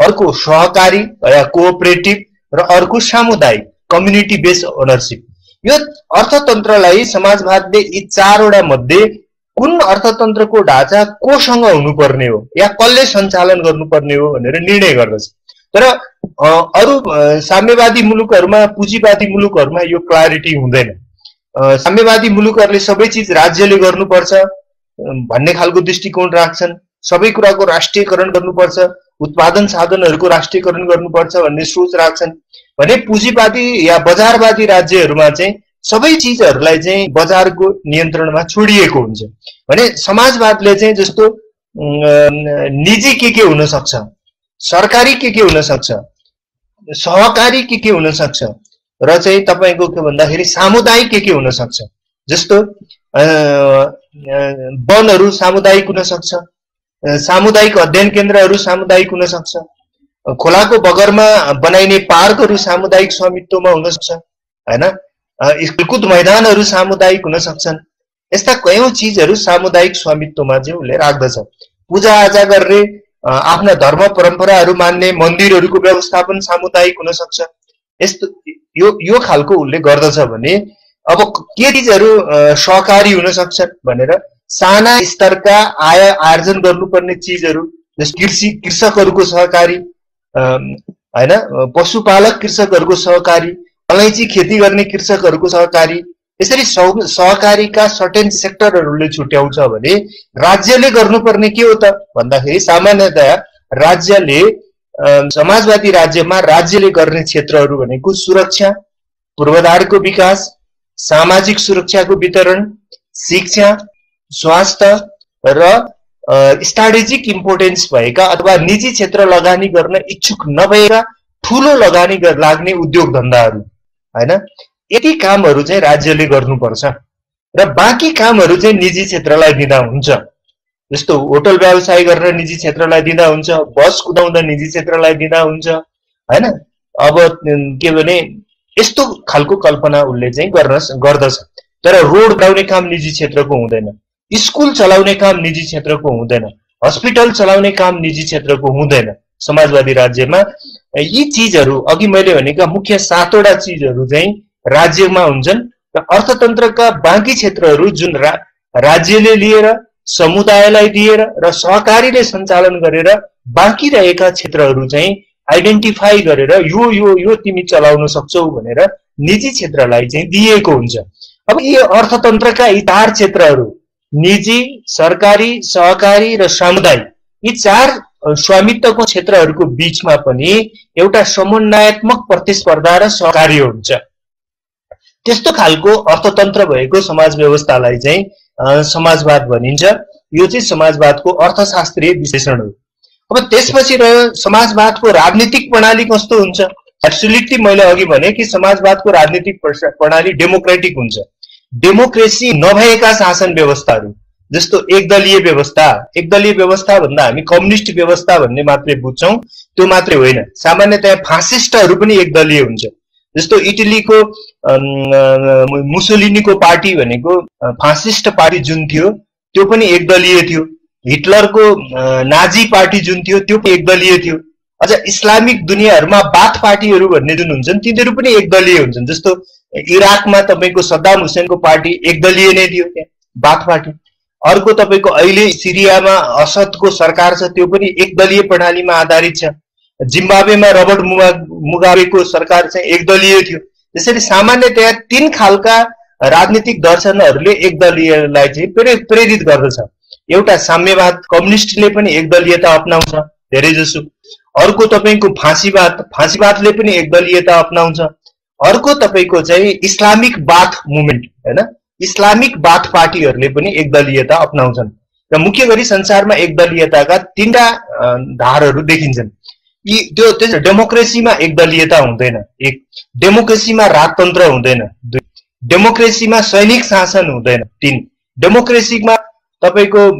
अर्को सहकारी या कोअपरेटिभ र अर्को सामुदायिक कम्युनिटी बेस्ड ओनरसिप। यो अर्थतन्त्रलाई समाजवादले यी चारवटा मध्ये कुन अर्थतन्त्रको ढाँचा कोसँग हुनुपर्ने हो या कसले सञ्चालन गर्नुपर्ने हो भनेर निर्णय गर्दछ। तर अरू साम्यवादी मुलुकहरूमा, पुँजीवादी मुलुकहरूमा यो क्ल्यारिटी हुँदैन। साम्यवादी मुलुकहरूले सबै चिज राज्यले गर्नुपर्छ भन्ने खालको दृष्टिकोण राख्छन्, सबै कुराको राष्ट्रियकरण गर्नुपर्छ, उत्पादन साधनहरूको राष्ट्रियकरण गर्नुपर्छ भन्ने सोच राख्छन्। भने पुँजीवादी या बजारवादी राज्यहरूमा चाहिँ सबै चिजहरूलाई चाहिँ बजारको नियन्त्रणमा छोडिएको हुन्छ। भने समाजवादले चाहिँ जस्तो निजी के हुन सक्छ, सरकारी के हुन सक्छ, सहकारी के हुन सक्छ र चाहिँ तपाईको के भन्दाखेरि सामुदायिक के हुन सक्छ। जस्तो वनहरू सामुदायिक हुन सक्छ, सामुदायिक अध्ययन केन्द्रहरू सामुदायिक हुन सक्छ, खोलाको बगरमा बनाइने पार्कहरू सामुदायिक स्वामित्वमा हुन सक्छ, हैन? खेलकुद मैदानहरू सामुदायिक हुन सक्छन्। यस्ता कयौं चिजहरू सामुदायिक स्वामित्वमा चाहिँ उसले राख्दछ। पूजा आजा गर्ने, आफ्ना धर्म परम्पराहरू मान्ने मन्दिरहरूको व्यवस्थापन सामुदायिक हुन सक्छ। यस्तो यो खालको उसले गर्दछ भने अब के चिजहरू सहकारी हुन सक्छन् भनेर साना स्तरका आय आर्जन गर्नुपर्ने चिजहरू, जस्तो कृषकहरूको सहकारी, हैन, पशुपालक कृषकहरूको सहकारी, अलैँची खेती गर्ने कृषकहरूको सहकारी, यसरी सहकारीका सर्टेन सेक्टरहरूले छुट्याउँछ भने राज्यले गर्नुपर्ने के हो त भन्दाखेरि सामान्यतया राज्यले समाजवादी राज्यमा राज्यले गर्ने क्षेत्रहरू भनेको सुरक्षा, पूर्वाधारको विकास, सामाजिक सुरक्षाको वितरण, शिक्षा, स्वास्थ्य र स्ट्राटेजिक इम्पोर्टेन्स भएका अथवा निजी क्षेत्र लगानी गर्न इच्छुक नभएका ठूलो लगानी लाग्ने उद्योग धन्दाहरू हैन, यति कामहरू चाहिँ राज्यले गर्नुपर्छ र बाँकी कामहरू चाहिँ निजी क्षेत्रलाई दिँदा हुन्छ। जस्तो होटल व्यवसाय गरेर निजी क्षेत्रलाई दिँदा हुन्छ, बस कुदाउँदा निजी क्षेत्रलाई दिँदा हुन्छ हैन। अब के भने यस्तो खालको कल्पना उसले चाहिँ गर्दछ। तर रोड बनाउने काम निजी क्षेत्रको हुँदैन, स्कुल चलाउने काम निजी क्षेत्रको हुँदैन, हस्पिटल चलाउने काम निजी क्षेत्रको हुँदैन। समाजवादी राज्यमा यी चीजहरू अघि मैले भनेका मुख्य 7 वटा चीजहरू चाहिँ राज्यमा हुन्छन् र अर्थतन्त्रका बाँकी क्षेत्रहरू जुन राज्यले लिएर समुदायलाई दिएर र सहकारीले सञ्चालन गरेर बाँकी रहेका क्षेत्रहरू चाहिँ आइडेन्टिफाई गरेर यो यो यो तिमी चलाउन सक्छौ भनेर निजी क्षेत्रलाई चाहिँ दिएको हुन्छ। अब यी अर्थतन्त्रका यी 4 क्षेत्रहरू निजी, सरकारी, सहकारी र सामुदायिक, यी 4 स्वामित्वको क्षेत्रहरूको बीचमा पनि एउटा समन्वयात्मक प्रतिस्पर्धा र सहकार्य हुन्छ। त्यस्तो खालको अर्थतन्त्र भएको समाज व्यवस्थालाई चाहिँ समाजवाद भनिन्छ। यो चाहिँ समाजवादको अर्थशास्त्रीय विश्लेषण हो। अब त्यसपछि रह्यो समाजवादको राजनीतिक प्रणाली कस्तो हुन्छ। एब्सोल्युटली मैले अघि भने कि समाजवादको राजनीतिक प्रणाली डेमोक्रेटिक हुन्छ। डेमोक्रेसी नभएका शासन व्यवस्थाहरू जस्तो एकदलीय व्यवस्था भन्दा हामी कम्युनिस्ट व्यवस्था भन्ने मात्रै बुझ्छौं, त्यो मात्रै होइन। सामान्यतया फासिस्टहरू पनि एकदलीय हुन्छ। जस्तो इटलीको मुसोलिनीको पार्टी भनेको फासिस्ट पार्टी जुन थियो त्यो पनि एकदलीय थियो। हिटलरको नाजी पार्टी जुन थियो त्यो पनि एकदलीय थियो। अझ इस्लामिक दुनियाँहरुमा बाथ पार्टीहरू भन्ने जुन हुन्छन् तिनीहरू पनि एकदलीय हुन्छन्। जस्तो इराकमा तपाईको सद्दाम हुसैनको पार्टी एकदलीय नै थियो, त्यहाँ बाथ पार्टी। अर्को तपाईको अहिले सिरियामा असदको सरकार छ त्यो पनि एकदलीय प्रणालीमा आधारित छ। जिम्बाब्वेमा रबर्ट मुगाबेको सरकार चाहिँ एकदलीय थियो। त्यसरी सामान्यतया 3 खालका राजनीतिक दर्शनहरूले एकदलीयलाई चाहिँ प्रेरित गर्दछ। एउटा साम्यवाद, कम्युनिस्टले पनि एकदलीयता अपनाउँछ धेरै जसो। अर्को तपाईको फाँसीवादले पनि एकदलीयता अपनाउँछ। अर्को तपाईको चाहिँ इस्लामिक बाथ मुभमेन्ट हैन, इस्लामिक बाथ पार्टीहरूले पनि एकदलीयता अपनाउँछन्। र मुख्य गरी संसारमा एकदलीयताका 3टा धारहरू देखिन्छन्। त्यो डेमोक्रेसीमा एकदलीयता हुँदैन, 1। डेमोक्रेसीमा राजतन्त्र हुँदैन, 2। डेमोक्रेसीमा सैनिक शासन हुँदैन, 3। डेमोक्रेसीमा तपाईको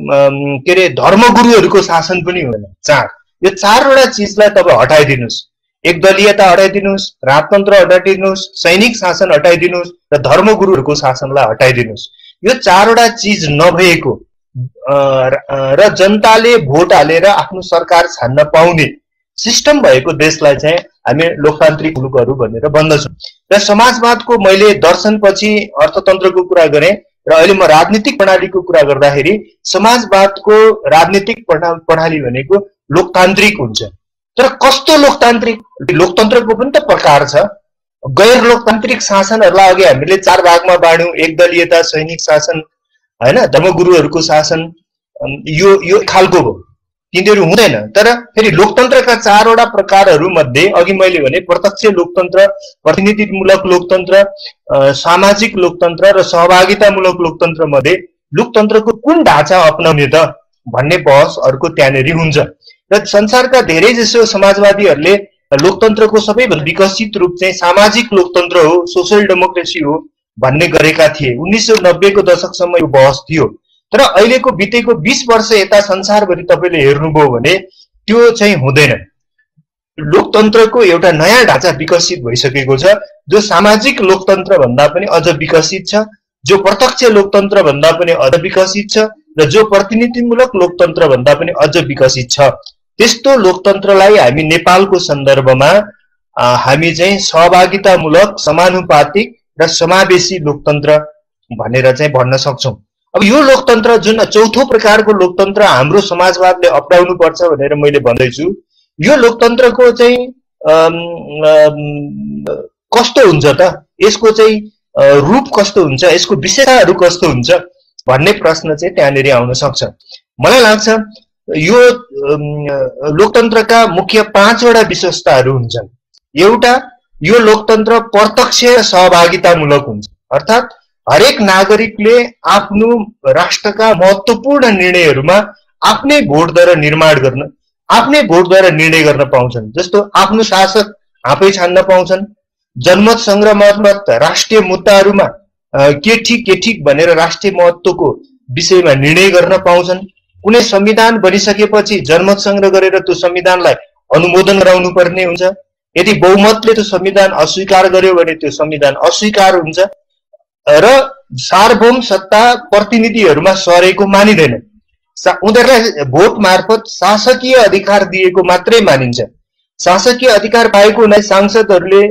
के रे धर्मगुरुहरूको शासन पनि हुँदैन, 4। यो 4 वटा चीजलाई तपाईं हटाइदिनुस्। एकदलीयता हटाइदिनुस्, राजतन्त्र हटाइदिनुस्, सैनिक शासन हटाइदिनुस् र धर्मगुरुहरूको शासनलाई हटाइदिनुस्। यो 4 वटा चीज नभएको र जनताले भोट हालेर आफ्नो सरकार छान्न पाउने सिस्टम भएको देशलाई चाहिँ हामी लोकतान्त्रिक मुलुकहरू भनेर भन्दछौँ। र समाजवादको मैले दर्शनपछि अर्थतन्त्रको कुरा गरेँ र अहिले म राजनीतिक प्रणालीको कुरा गर्दाखेरि समाजवादको राजनीतिक प्रणाली भनेको लोकतान्त्रिक हुन्छ। तर कस्तो लोकतान्त्रिक? लोकतन्त्रको पनि त प्रकार छ। गैर लोकतान्त्रिक शासनहरूलाई अघि हामीले 4 भागमा बाँड्यौं, एकदलीयता, सैनिक शासन हैन, धर्मगुरुहरूको शासन, यो खालको हो। तिनीहरू हुँदैन। तर फेरि लोकतन्त्रका 4 वटा प्रकारहरू मध्ये अघि मैले भने प्रत्यक्ष लोकतन्त्र, प्रतिनिधिमूलक लोकतन्त्र, सामाजिक लोकतन्त्र र सहभागितामूलक लोकतन्त्र मध्ये लोकतन्त्रको कुन ढाँचा अपनाउने त भन्ने बहस अर्को त्यहाँनेरि हुन्छ। र संसारका धेरै जसो समाजवादीहरूले लोकतन्त्रको सबैभन्दा विकसित रूप चाहिँ सामाजिक लोकतन्त्र हो, सोशल डेमोक्रेसी हो भन्ने गरेका थिए। 1990 को दशकसम्म यो बहस थियो। तर अहिलेको बितेको 20 वर्ष यता संसारभरि तपाईले हेर्नुभयो भने त्यो चाहिँ हुँदैन। लोकतन्त्रको एउटा नयाँ ढाँचा विकसित भइसकेको छ जो सामाजिक लोकतन्त्र भन्दा पनि अझ विकसित छ, जो प्रत्यक्ष लोकतन्त्र भन्दा पनि अझ विकसित छ र जो प्रतिनिधिमूलक लोकतन्त्र भन्दा पनि अझ विकसित छ। त्यस्तो लोकतन्त्रलाई हामी नेपालको सन्दर्भमा हामी चाहिँ सहभागितामूलक, समानुपातिक र समावेशी लोकतन्त्र भनेर चाहिँ भन्न सक्छौं। अब यो लोकतन्त्र जुन चौथो प्रकारको लोकतन्त्र हाम्रो समाजवादले अपनाउनु पर्छ भनेर मैले भन्दैछु, यो लोकतन्त्रको चाहिँ कस्तो हुन्छ त? यसको चाहिँ रूप कस्तो हुन्छ, यसको विशेषताहरू कस्तो हुन्छ भन्ने प्रश्न चाहिँ त्यहाँनेरि आउन सक्छ। मलाई लाग्छ यो लोकतन्त्रका मुख्य 5 वटा विशेषताहरू हुन्छन्। एउटा, यो लोकतन्त्र प्रत्यक्ष सहभागितामूलक हुन्छ, अर्थात् हरेक नागरिकले आफ्नो राष्ट्रका महत्त्वपूर्ण निर्णयहरूमा आफ्नै भोटद्वारा निर्णय गर्न पाउँछन्। जस्तो आफ्नो शासक आफै छान्न पाउँछन्, जनमत संग्रह मार्फत राष्ट्रिय मुद्दाहरूमा के ठीक भनेर राष्ट्रिय महत्त्वको विषयमा निर्णय गर्न पाउँछन्। कुनै संविधान बनिसकेपछि जनमत संग्रह गरेर त्यो संविधानलाई अनुमोदन गराउनु पर्ने हुन्छ। यदि बहुमतले त्यो संविधान अस्वीकार गर्यो भने त्यो संविधान अस्वीकार हुन्छ र सार्वभौम सत्ता प्रतिनिधिहरूमा सरेको मानिँदैन। उनीहरूलाई भोट मार्फत शासकीय अधिकार दिएको मात्रै मानिन्छ। शासकीय अधिकार पाएको हुनाले सांसदहरूले,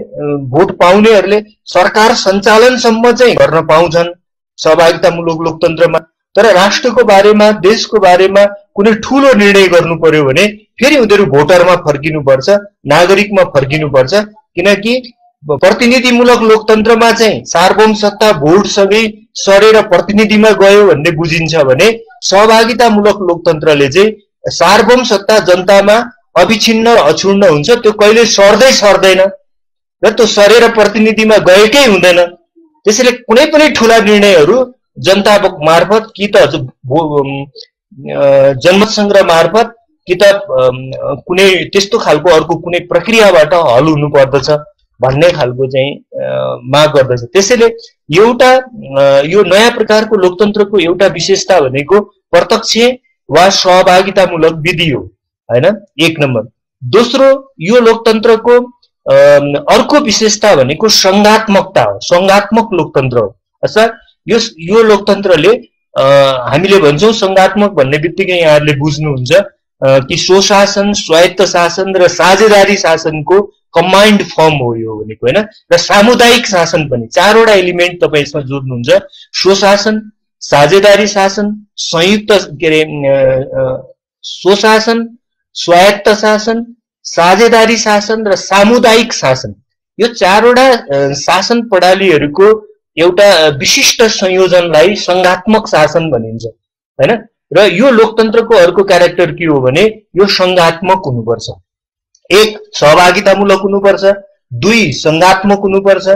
भोट पाउनेहरूले सरकार सञ्चालनसम्म चाहिँ गर्न पाउँछन् सहभागितामूलक लोकतन्त्रमा। तर राष्ट्रको बारेमा, देशको बारेमा कुनै ठूलो निर्णय गर्नु पर्यो भने फेरि उनीहरू भोटरमा फर्किनुपर्छ, नागरिकमा फर्किनुपर्छ। किनकि प्रतिनिधिमूलक लोकतन्त्रमा चाहिँ सार्वभौम सत्ता भोटसँगै सरेर प्रतिनिधिमा गयो भन्ने बुझिन्छ भने सहभागितामूलक लोकतन्त्रले चाहिँ सार्वभौम सत्ता जनतामा अविछिन्न अक्षुण्ण हुन्छ, त्यो कहिले सर्दैन र त्यो सरेर प्रतिनिधिमा गएकै हुँदैन। त्यसैले कुनै पनि ठूला निर्णयहरू जनता मार्फत कि त जनमत संग्रह मार्फत कि त कुनै त्यस्तो खालको अर्को कुनै प्रक्रियाबाट हल हुनु पर्दछ भन्ने खालको चाहिँ माग गर्दछ। त्यसैले एउटा यो नयाँ प्रकारको लोकतन्त्रको एउटा विशेषता भनेको प्रत्यक्ष वा सहभागितामूलक विधि हो, हैन, एक नम्बर। दोस्रो, यो लोकतन्त्रको अर्को विशेषता भनेको संघात्मकता हो, संघात्मक लोकतन्त्र हो। अर्थात् यो लोकतन्त्रले हामीले भन्छौँ संघात्मक भन्ने बित्तिकै यहाँहरूले बुझ्नुहुन्छ कि स्वशासन, स्वायत्त शासन र साझेदारी शासनको कम्बाइन्ड फर्म हो यो भनेको, हैन। र सामुदायिक शासन पनि, चारवटा एलिमेन्ट तपाईँ यसमा जोड्नुहुन्छ। स्वशासन, साझेदारी शासन, संयुक्त स्वशासन, स्वायत्त शासन, साझेदारी शासन र सामुदायिक शासन, यो चारवटा शासन प्रणालीहरूको एउटा विशिष्ट संयोजनलाई संघात्मक शासन भनिन्छ, हैन। र यो लोकतन्त्रको अर्को क्यारेक्टर के हो भने यो संघात्मक हुनुपर्छ। एक, सहभागितामूलक हुनुपर्छ, दुई, संघात्मक हुनुपर्छ,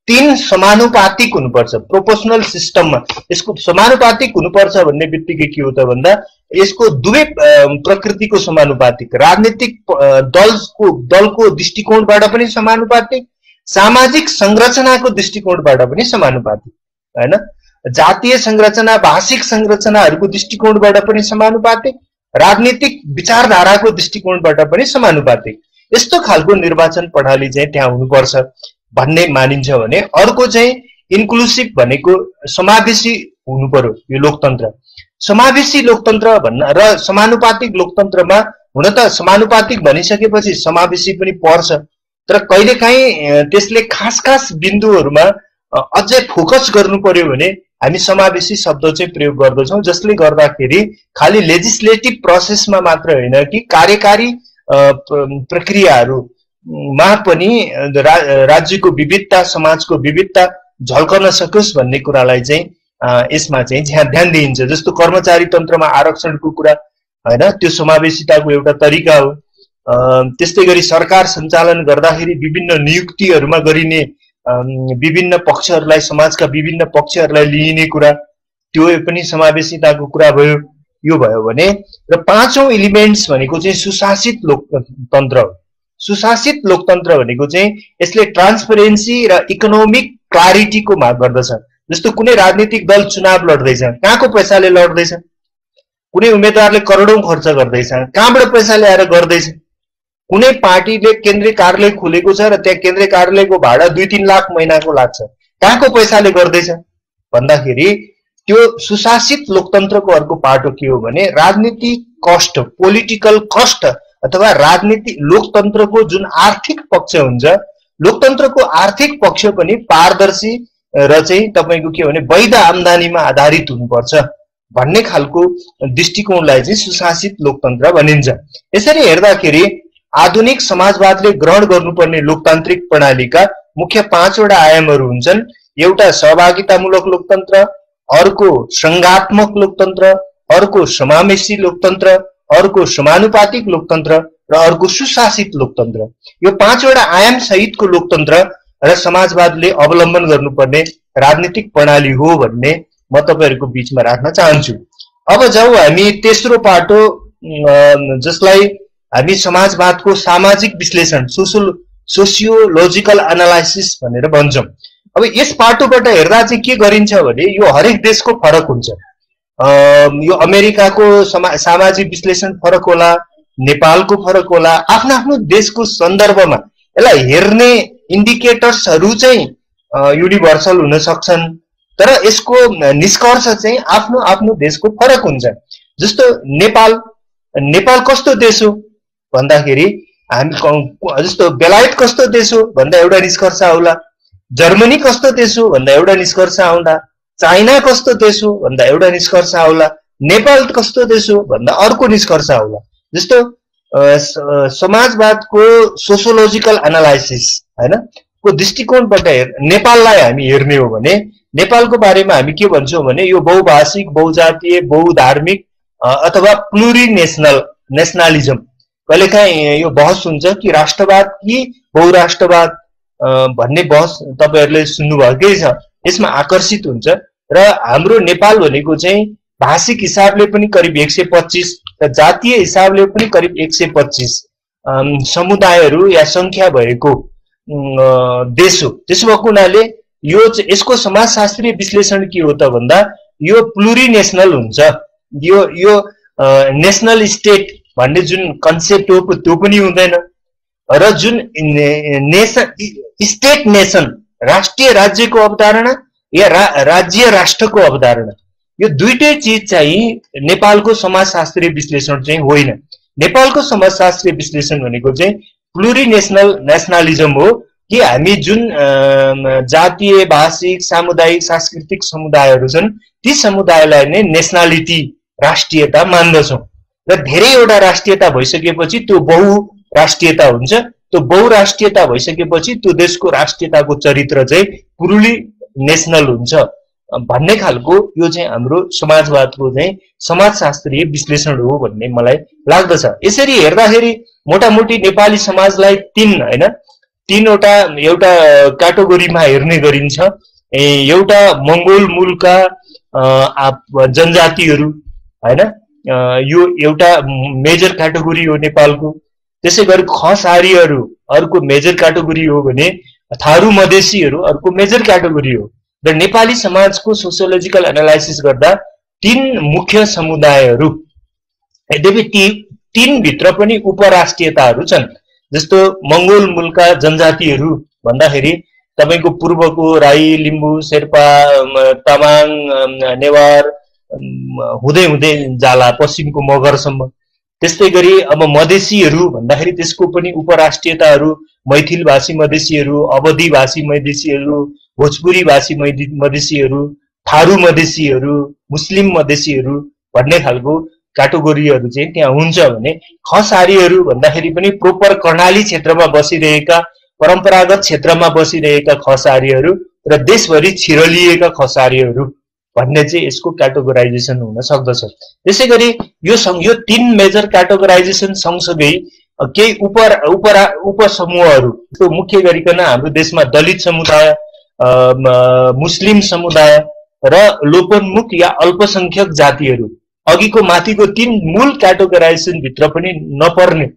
तीन, समानुपातिक हुनुपर्छ। प्रोपोर्सनल सिस्टममा यसको समानुपातिक हुनुपर्छ भन्ने बित्तिकै के हो त भन्दा यसको दुवै प्रकृतिको समानुपातिक, राजनीतिक दलको दृष्टिकोणबाट पनि समानुपातिक, सामाजिक संरचनाको दृष्टिकोणबाट पनि समानुपातिक, हैन। जातीय संरचना, भाषिक संरचनाहरूको दृष्टिकोणबाट पनि समानुपातिक, राजनीतिक विचारधाराको दृष्टिकोणबाट पनि समानुपातिक। यस्तो खालको निर्वाचन प्रणाली चाहिँ त्यहाँ हुनुपर्छ भन्ने मानिन्छ भने अर्को चाहिँ इन्क्लुसिभ भनेको समावेशी हुनु पर्यो यो लोकतन्त्र। समावेशी लोकतन्त्र भन्न र समानुपातिक लोकतन्त्रमा हुन त समानुपातिक भनिसकेपछि समावेशी पनि पर्छ, तर कहिलेकाहीँ त्यसले खास बिन्दुहरूमा अझै फोकस गर्नु पर्यो भने हामी समावेशी शब्द चाहिँ प्रयोग गर्दछौँ, जसले गर्दाखेरि खालि लेजिस्लेटिभ प्रोसेसमा मात्र होइन कि कार्यकारी प्रक्रियाहरूमा पनि राज्यको विविधता, समाजको विविधता झल्कन सकोस् भन्ने कुरालाई चाहिँ यसमा चाहिँ ध्यान दिइन्छ। जस्तो कर्मचारी तन्त्रमा आरक्षणको कुरा, हैन, त्यो समावेशिताको एउटा तरिका हो। त्यस्तै गरी सरकार सञ्चालन गर्दाखेरि विभिन्न नियुक्तिहरूमा गरिने विभिन्न पक्षहरूलाई, समाजका विभिन्न पक्षहरूलाई लिइने कुरा, त्यो पनि समावेशिताको कुरा भयो। यो भयो भने र पाँचौं एलिमेन्ट्स भनेको चाहिँ सुशासित लोकतन्त्र हो। सुशासित लोकतन्त्र भनेको चाहिँ यसले ट्रान्सपरेन्सी र इकोनोमिक क्लारिटीको माग गर्दछ। जस्तो कुनै राजनीतिक दल चुनाव लड्दैछ, कहाँको पैसाले लड्दैछ, कुनै उम्मेदवारले करोडौं खर्च गर्दैछ, कहाँबाट पैसा ल्याएर गर्दैछ, कुनै पार्टीले केन्द्रीय कार्यालय खोलेको छ र त्यहाँ केन्द्रीय कार्यालयको भाडा 2-3 लाख महिनाको लाग्छ, कहाँको पैसाले गर्दैछ भन्दाखेरि त्यो सुशासित लोकतन्त्रको अर्को पाटो के हो भने राजनीतिक कस्ट, पोलिटिकल कस्ट अथवा राजनीतिक लोकतन्त्रको जुन आर्थिक पक्ष हुन्छ, लोकतन्त्रको आर्थिक पक्ष पनि पारदर्शी र चाहिँ तपाईको के भने वैध आम्दानीमा आधारित हुनुपर्छ भन्ने खालको दृष्टिकोणलाई चाहिँ सुशासित लोकतन्त्र भनिन्छ। यसरी हेर्दाखेरि आधुनिक समाजवादले ग्रहण गर्नुपर्ने लोकतान्त्रिक प्रणालीका मुख्य 5वटा आयामहरू हुन्छन्। एउटा सहभागितामूलक लोकतन्त्र, अर्को संघात्मक लोकतन्त्र, अर्को समावेशी लोकतन्त्र, अर्को समानुपातिक लोकतन्त्र र अर्को सुशासित लोकतन्त्र। यो 5वटा आयाम सहितको लोकतन्त्र र समाजवादले अवलम्बन गर्नुपर्ने राजनीतिक प्रणाली हो भन्ने म तपाईहरुको बीचमा राख्न चाहन्छु। अब जाउँ हामी तेस्रो पाटो, जसलाई हामी समाजवादको सामाजिक विश्लेषण सोसियोलोजिकल एनालाइसिस भनेर भन्छौं। अब यस पाटोबाट हेर्दा चाहिँ के गरिन्छ भने यो हरेक देशको फरक हुन्छ। यो अमेरिकाको सामाजिक विश्लेषण फरक होला, नेपालको फरक होला, आफ्नो आफ्नो देशको सन्दर्भमा यसलाई हेर्ने इन्डिकेटर्सहरु चाहिँ युनिभर्सल हुन सक्छन्, तर यसको निष्कर्ष चाहिँ आफ्नो आफ्नो देशको फरक हुन्छ। जस्तो नेपाल कस्तो देश हो भन्दाखेरि हामी जस्तो बेलायत कस्तो देश हो भन्दा एउटा निष्कर्ष आउला, जर्मनी कस्तो देश हो भन्दा एउटा निष्कर्ष आउँला, चाइना कस्तो देश हो भन्दा एउटा निष्कर्ष आउला, नेपाल कस्तो देश हो भन्दा अर्को निष्कर्ष आउला। जस्तो समाजवादको सोसियोलोजिकल एनालाइसिस हैन को दृष्टिकोणबाट नेपाललाई हामी हेर्ने हो भने नेपालको बारेमा हामी के भन्छौं भने यो बहुभाषिक, बहुजातीय, बहुधार्मिक अथवा नेशनलिज्म, कहिलेकाहीँ यो बहस हुन्छ कि राष्ट्रवाद कि बहुराष्ट्रवाद भन्ने बहस तपाईहरुले सुन्नुभएकै छ। यसमा आकर्षित हुन्छ र हाम्रो नेपाल भनेको चाहिँ भाषिक हिसाबले पनि करिब 125 र जातीय हिसाबले पनि करिब 125 समुदायहरू या संख्या भएको देश हो। त्यसो भएको हुनाले यसको समाजशास्त्रीय विश्लेषण के हो त भन्दा यो प्लुरिनेशनल हुन्छ। यो नेशनल स्टेट भन्ने जुन कन्सेप्ट हो त्यो पनि हुँदैन र जुन स्टेट नेसन राष्ट्रिय राज्यको अवधारणा या राज्य राष्ट्रको अवधारणा, यो दुईटै चीज चाहिँ नेपालको समाजशास्त्रीय विश्लेषण चाहिँ होइन। नेपालको समाजशास्त्रीय विश्लेषण भनेको चाहिँ नेशनलिज्म हो कि हामी जुन जातीय, भाषिक, सामुदायिक, सांस्कृतिक समुदायहरू छन् ती समुदायलाई नै नेशनालिटी, राष्ट्रियता मान्दछौं र धेरैवटा राष्ट्रियता भइसकेपछि त्यो बहुराष्ट्रियता हुन्छ। त्यो बहुराष्ट्रियता भइसकेपछि त्यो देशको राष्ट्रियताको चरित्र चाहिँ पुरुली नेशनल हुन्छ भन्ने खालको यो चाहिँ हाम्रो समाजवादको चाहिँ समाजशास्त्रीय विश्लेषण हो भन्ने मलाई लाग्दछ। यसरी हेर्दाखेरि मोटामोटी नेपाली समाजलाई तीनवटा एउटा क्याटेगोरीमा हेर्ने गरिन्छ। एउटा मंगोल मूलका जनजातिहरू हैन, यो एउटा मेजर क्याटेगोरी हो नेपालको। त्यसैगरी खस आर्यहरू अर्को मेजर क्याटेगोरी हो भने थारू मधेसीहरू अर्को मेजर क्याटेगोरी हो। र नेपाली समाजको सोसियोलोजिकल एनालाइसिस गर्दा तीन मुख्य समुदायहरू, यद्यपि ती तीन भित्र पनि उपराष्ट्रियताहरू छन्। जस्तो मंगोल मूलका जनजातिहरू भन्दाखेरि तपाईको पूर्वको राई, लिम्बू, शेर्पा, तामाङ, नेवार हुँदै हुँदै जाला पश्चिमको मगरसम्म। त्यस्तै गरी अब मधेसीहरू भन्दाखेरि त्यसको पनि उपराष्ट्रियताहरू मैथिल भाषी मधेसीहरू, अवधी भाषी मधेसीहरू, भोजपुरी भाषी मधेसीहरू, थारू मधेसीहरू, मुस्लिम मधेसीहरू भन्ने खालको क्याटेगोरीहरू चाहिँ त्यहाँ हुन्छ भने खस आर्यहरू भन्दाखेरि पनि प्रोपर कर्णाली क्षेत्रमा बसिरहेका, परम्परागत क्षेत्रमा बसिरहेका खस आर्यहरू र देशभरि छिरलिएका खस आर्यहरू भन्ने चाहिँ यसको क्याटेगोराइजेसन हुन सक्दछ। त्यसैगरी यो तीन मेजर क्याटेगोराइजेसन सँगसँगै केही उपसमूहहरू, त्यो मुख्य गरिकन हाम्रो देशमा दलित समुदाय, मुस्लिम समुदाय र लोपोन्मुख या अल्पसंख्यक जातिहरू, अघिको माथिको तीन मूल क्याटेगोराइजेसन भित्र पनि नपर्ने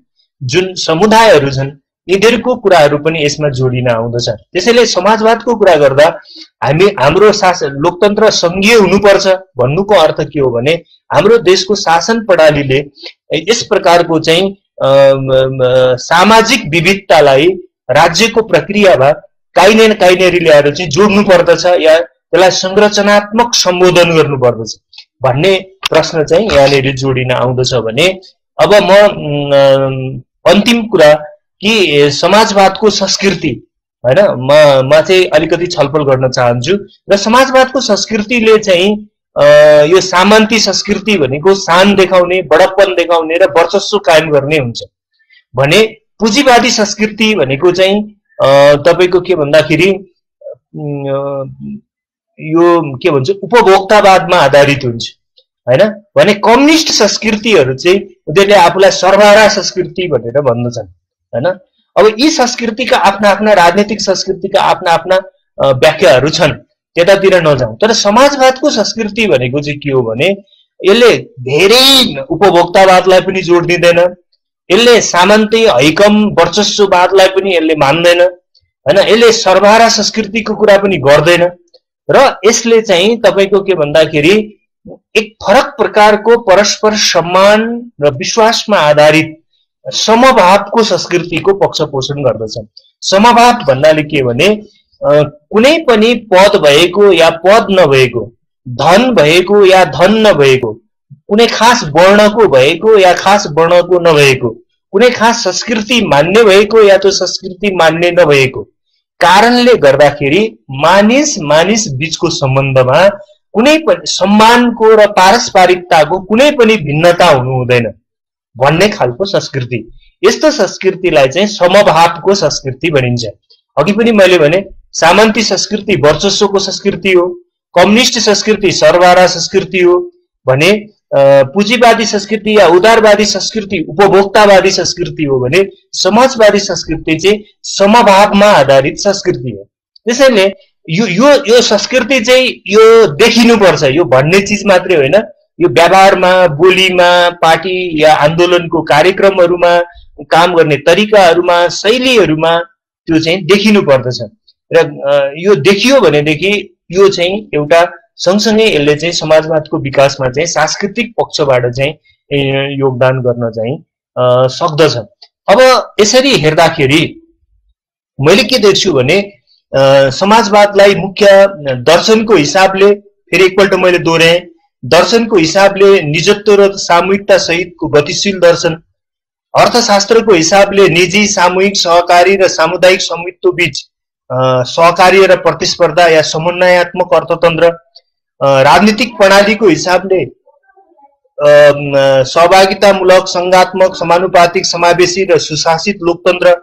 जुन समुदायहरू छन् यिनीहरूको कुराहरू पनि यसमा जोडिन आउँदछ। त्यसैले समाजवादको कुरा गर्दा हाम्रो लोकतन्त्र संघीय हुनुपर्छ भन्नुको अर्थ के हो भने हाम्रो देशको शासन प्रणालीले यस प्रकारको चाहिँ सामाजिक विविधतालाई राज्यको प्रक्रियामा काहीँ न काहीँनेरि ल्याएर चाहिँ जोड्नु पर्दछ या त्यसलाई संरचनात्मक सम्बोधन गर्नु पर्दछ भन्ने प्रश्न चाहिँ यहाँनिर जोडिन आउँदछ भने अब म अन्तिम कुरा कि समाजवादको संस्कृति हैन म चाहिँ अलिकति छलफल गर्न चाहन्छु र समाजवादको संस्कृतिले चाहिँ यो सामन्ती संस्कृति भनेको शान देखाउने, बडप्पन देखाउने र वर्चस्व कायम गर्ने हुन्छ भने पुँजीवादी संस्कृति भनेको चाहिँ तपाईको के भन्दाखेरि यो के भन्छ उपभोक्तावादमा आधारित हुन्छ हैन। भने कम्युनिस्ट संस्कृतिहरू चाहिँ उनीहरूले आफूलाई सर्वहारा संस्कृति भनेर भन्दछन् हैन। अब यी संस्कृतिका आफ्ना आफ्ना राजनीतिक संस्कृतिका आफ्ना आफ्ना व्याख्याहरू छन्। त्यतातिर नजाउँ। तर समाजवादको संस्कृति भनेको चाहिँ के हो भने यसले धेरै उपभोक्तावादलाई पनि जोड दिँदैन, यसले सामन्ती हैकम वर्चस्ववादलाई पनि यसले मान्दैन हैन, यसले सर्वहारा संस्कृतिको कुरा पनि गर्दैन र यसले चाहिँ तपाईको के भन्दाखेरि एक फरक प्रकारको परस्पर सम्मान र विश्वासमा आधारित समभावको संस्कृतिको पक्ष पोषण गर्दछ। समभाव भन्नाले के भने कुनै पनि पद भएको या पद नभएको, धन भएको या धन नभएको, कुनै खास वर्णको भएको या खास वर्णको नभएको, कुनै खास संस्कृति मान्ने भएको या त्यो संस्कृति मान्ने नभएको कारणले गर्दाखेरि मानिस मानिस बीचको सम्बन्धमा कुनै पनि सम्मानको र पारस्परिकताको कुनै पनि भिन्नता हुनु हुँदैन भन्ने खालको संस्कृति। यस्तो संस्कृतिलाई चाहिँ समभावको संस्कृति भनिन्छ। अघि पनि मैले भने सामन्ती संस्कृति वर्चस्वको संस्कृति हो, कम्युनिस्ट संस्कृति सर्वहारा संस्कृति हो भने पुँजीवादी संस्कृति या उदारवादी संस्कृति उपभोक्तावादी संस्कृति हो भने समाजवादी संस्कृति चाहिँ समभावमा आधारित संस्कृति हो। त्यसैले यो संस्कृति चाहिँ यो देखिनुपर्छ, यो भन्ने चीज मात्रै होइन, यो व्यवहारमा, बोलीमा, पार्टी या आन्दोलनको कार्यक्रमहरुमा, काम गर्ने तरिकाहरुमा, शैलीहरुमा त्यो चाहिँ देखिनु पर्दछ र यो देखियो भनेदेखि यो चाहिँ एउटा सँगसँगै यसले चाहिँ समाजवादको विकासमा चाहिँ सांस्कृतिक पक्षबाट चाहिँ योगदान गर्न चाहिँ सक्दछ। अब यसरी हेर्दाखेरि मैले के देख्छु भने समाजवादलाई मुख्य दर्शनको हिसाबले फेरि एकपल्ट मैले दोहोर्याएँ, दर्शनको हिसाबले निजत्व र सामूहिकता सहितको गतिशील दर्शन, अर्थशास्त्रको हिसाबले निजी, सामूहिक, सहकारी र सामुदायिक स्वामित्व बीच सहकार्य र प्रतिस्पर्धा या समन्वयात्मक अर्थतन्त्र, राजनीतिक प्रणालीको हिसाबले सहभागितामूलक, संघात्मक, समानुपातिक, समावेशी र सुशासित लोकतन्त्र,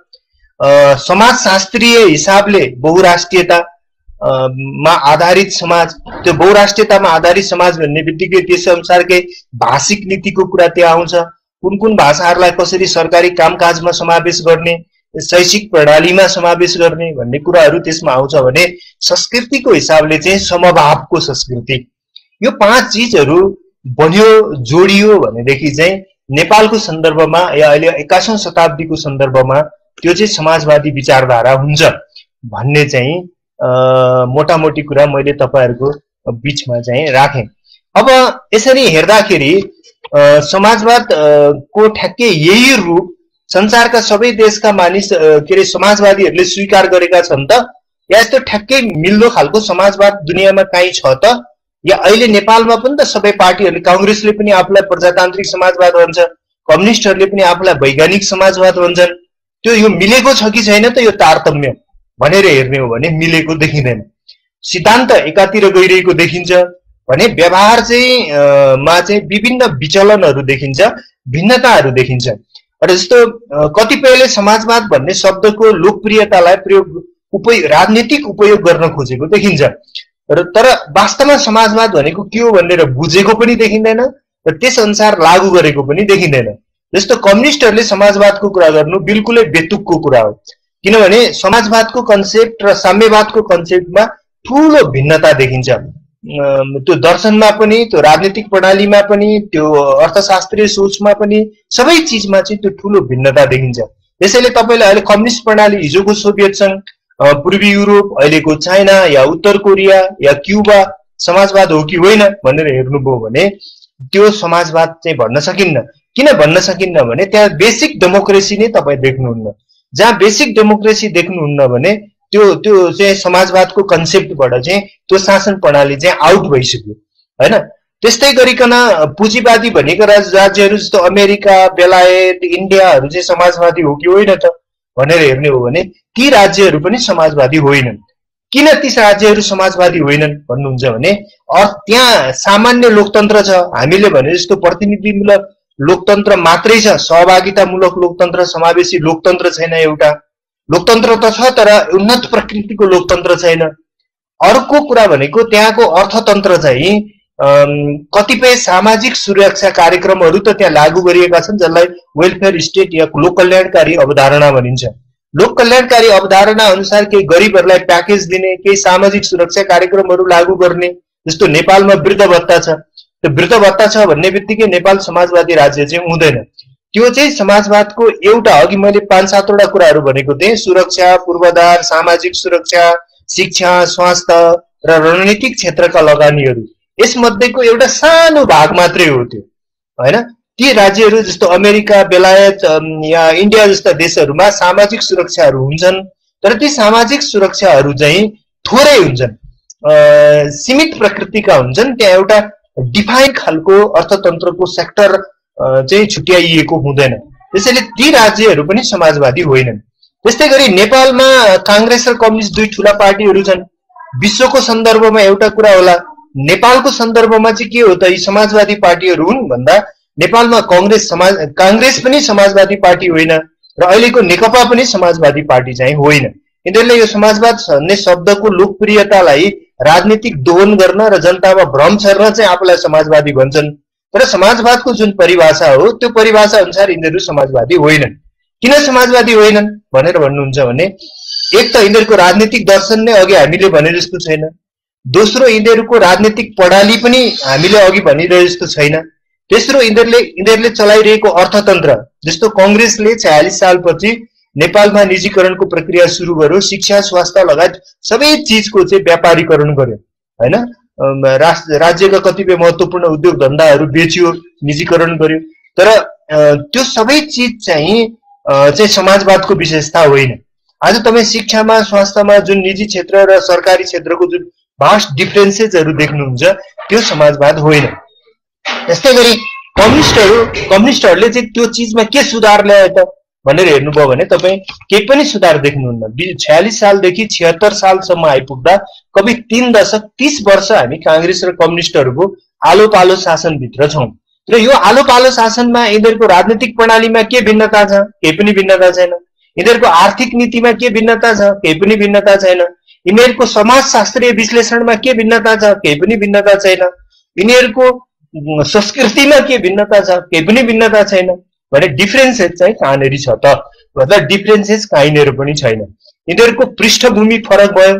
समाजशास्त्रीय हिसाबले बहुराष्ट्रियता मा आधारित समाज। त्यो बहुराष्ट्रियतामा आधारित समाज भन्ने बित्तिकै त्यस अनुसारकै भाषिक नीतिको कुरा त्यहाँ आउँछ, कुन कुन भाषाहरूलाई कसरी सरकारी कामकाजमा समावेश गर्ने, शैक्षिक प्रणालीमा समावेश गर्ने भन्ने कुराहरू त्यसमा आउँछ भने संस्कृतिको हिसाबले चाहिँ समभावको संस्कृति। यो पाँच चीजहरू बन्यो जोडियो भनेदेखि चाहिँ नेपालको सन्दर्भमा या अहिले 21औं शताब्दीको सन्दर्भमा त्यो चाहिँ समाजवादी विचारधारा हुन्छ भन्ने चाहिँ मोटामोटी कुरा मैले तपाईहरुको बीचमा चाहिँ राखेँ। अब यसरी हेर्दाखेरि समाजवाद को ठ्याक्कै यही रूप संसारका सबै देशका मानिस के रे समाजवादीहरूले स्वीकार गरेका छन् त, या यस्तो ठ्याक्कै मिल्दो खालको समाजवाद दुनियाँमा काहीँ छ त? या अहिले नेपालमा पनि त सबै पार्टीहरूले, कांग्रेसले पनि आफूलाई प्रजातान्त्रिक समाजवाद भन्छ, कम्युनिस्टहरूले पनि आफूलाई वैज्ञानिक समाजवाद भन्छन्। त्यो यो मिलेको छ कि छैन त? यो तारतम्य भनेर हेर्ने हो भने मिलेको देखिँदैन। सिद्धान्त एकातिर गइरहेको देखिन्छ भने व्यवहार चाहिँ मा चाहिँ विभिन्न विचलनहरू देखिन्छ, भिन्नताहरू देखिन्छ। र जस्तो कतिपयले समाजवाद भन्ने शब्दको लोकप्रियतालाई राजनीतिक उपयोग गर्न खोजेको देखिन्छ, तर वास्तवमा समाजवाद भनेको के हो भनेर बुझेको पनि देखिँदैन र त्यस अनुसार लागू गरेको पनि देखिँदैन। जस्तो कम्युनिस्टहरूले समाजवादको कुरा गर्नु बिल्कुलै बेतुकको कुरा हो, किनभने समाजवादको कन्सेप्ट र साम्यवादको कन्सेप्टमा ठूलो भिन्नता देखिन्छ। त्यो दर्शनमा पनि, त्यो राजनीतिक प्रणालीमा पनि, त्यो अर्थशास्त्रीय सोचमा पनि, सबै चीजमा चाहिँ त्यो ठूलो भिन्नता देखिन्छ। त्यसैले तपाईले अहिले कम्युनिस्ट प्रणाली, हिजोको सोभियत संघ, पूर्वी युरोप, अहिलेको चाइना या उत्तर कोरिया या क्युबा समाजवाद हो कि होइन भनेर हेर्नुभयो भने त्यो समाजवाद चाहिँ भन्न सकिन्न। किन भन्न सकिन्न भने त्यहाँ बेसिक डेमोक्रेसी नै तपाई देख्नुहुन्न। जहाँ बेसिक डेमोक्रेसी देख्नुहुन्न भने त्यो चाहिँ समाजवादको कन्सेप्टबाट चाहिँ त्यो शासन प्रणाली चाहिँ आउट भइसक्यो हैन। त्यस्तै गरिकन पुँजीवादी भनेको राज्यहरू जस्तो अमेरिका, बेलायत, इन्डियाहरू चाहिँ समाजवादी हो कि होइन त भनेर हेर्ने हो भने ती राज्यहरू पनि समाजवादी होइनन्। किन ती राज्यहरू समाजवादी होइनन् भन्नुहुन्छ भने त्यहाँ सामान्य लोकतन्त्र छ, हामीले भने जस्तो प्रतिनिधिमूलक लोकतन्त्र मात्रै छ, सहभागितामूलक लोकतन्त्र, समावेशी लोकतन्त्र छैन। एउटा लोकतन्त्र त छ तर उन्नत प्रकृतिको लोकतन्त्र छैन। अर्को कुरा भनेको त्यहाँको अर्थतन्त्र चाहिँ कतिपय सामाजिक सुरक्षा कार्यक्रमहरू त त्यहाँ लागू गरिएका छन् जसलाई वेलफेयर स्टेट या लोक कल्याणकारी अवधारणा भनिन्छ। लोक कल्याणकारी अवधारणा अनुसार केही गरिबहरूलाई प्याकेज दिने, केही सामाजिक सुरक्षा कार्यक्रमहरू लागू गर्ने, जस्तो नेपालमा वृद्ध भत्ता छ। त्यो वृद्ध भत्ता छ भन्ने बित्तिकै नेपाल समाजवादी राज्य चाहिँ हुँदैन। त्यो चाहिँ समाजवादको एउटा, अघि मैले 5-7 वटा कुराहरू भनेको थिएँ, सुरक्षा, पूर्वाधार, सामाजिक सुरक्षा, शिक्षा, स्वास्थ्य र रणनीतिक क्षेत्रका लगानीहरू, यसमध्येको एउटा सानो भाग मात्रै हो त्यो, हैन। ती राज्यहरू जस्तो अमेरिका, बेलायत या इन्डिया जस्ता देशहरूमा सामाजिक सुरक्षाहरू हुन्छन्, तर ती सामाजिक सुरक्षाहरू चाहिँ थोरै हुन्छन्, सीमित प्रकृतिका हुन्छन्। त्यहाँ एउटा डिफाइन खालको अर्थतन्त्रको सेक्टर चाहिँ छुट्याइएको हुँदैन। त्यसैले ती राज्यहरू पनि समाजवादी होइनन्। त्यस्तै गरी नेपालमा कांग्रेस र कम्युनिस्ट दुई ठूला पार्टीहरू छन्। विश्वको सन्दर्भमा एउटा कुरा होला, नेपालको सन्दर्भमा चाहिँ के हो त, यी समाजवादी पार्टीहरू हुन् भन्दा नेपालमा कांग्रेस पनि समाजवादी पार्टी होइन र अहिलेको नेकपा पनि समाजवादी पार्टी चाहिँ होइन। यिनीहरूले यो समाजवाद भन्ने शब्दको लोकप्रियतालाई राजनीतिक दोहन गर्न र जनतामा भ्रम छर्न चाहिँ आफूलाई समाजवादी भन्छन्, तर समाजवादको जुन परिभाषा हो त्यो परिभाषा अनुसार यिनीहरू समाजवादी होइनन्। किन समाजवादी होइनन् भनेर भन्नुहुन्छ भने, एक त यिनीहरूको राजनीतिक दर्शन नै अघि हामीले भने जस्तो छैन, दोस्रो यिनीहरूको राजनीतिक प्रणाली पनि हामीले अघि भनिरहे जस्तो छैन, तेस्रो यिनीहरूले चलाइरहेको अर्थतन्त्र, जस्तो कांग्रेसले 46 सालपछि नेपालमा निजीकरणको प्रक्रिया सुरु गर्यो, शिक्षा, स्वास्थ्य लगायत सबै चिजको चाहिँ व्यापारीकरण गर्यो, हैन। राज्यका कतिपय महत्त्वपूर्ण उद्योग धन्दाहरू बेच्यो, निजीकरण गर्यो, तर त्यो सबै चिज चाहिँ समाजवादको विशेषता होइन। आज तपाईँ शिक्षामा, स्वास्थ्यमा जुन निजी क्षेत्र र सरकारी क्षेत्रको जुन भास्ट डिफरेन्सेसहरू देख्नुहुन्छ, त्यो समाजवाद होइन। त्यस्तै गरी कम्युनिस्टहरूले चाहिँ त्यो चिजमा के सुधार ल्याए त भनेर हेर्नुभयो भने तपाईँ केही पनि सुधार देख्नुहुन्न। 46 सालदेखि 76 सालसम्म आइपुग्दा करिब 3 दशक 30 वर्ष हामी कांग्रेस र कम्युनिस्टहरूको आलो पालो शासनभित्र छौँ। र यो आलो पालो शासनमा यिनीहरूको राजनीतिक प्रणालीमा के भिन्नता छ? केही पनि भिन्नता छैन। यिनीहरूको आर्थिक नीतिमा के भिन्नता छ? केही पनि भिन्नता छैन। यिनीहरूको समाजशास्त्रीय विश्लेषणमा के भिन्नता छ? केही पनि भिन्नता छैन। यिनीहरूको संस्कृतिमा के भिन्नता छ? केही पनि भिन्नता छैन। भने डिफरेन्सेस चाहिँ कहाँनेरि छ त? मतलब डिफरेन्सेस कहीँनेर पनि छैन। यिनीहरूको पृष्ठभूमि फरक भयो।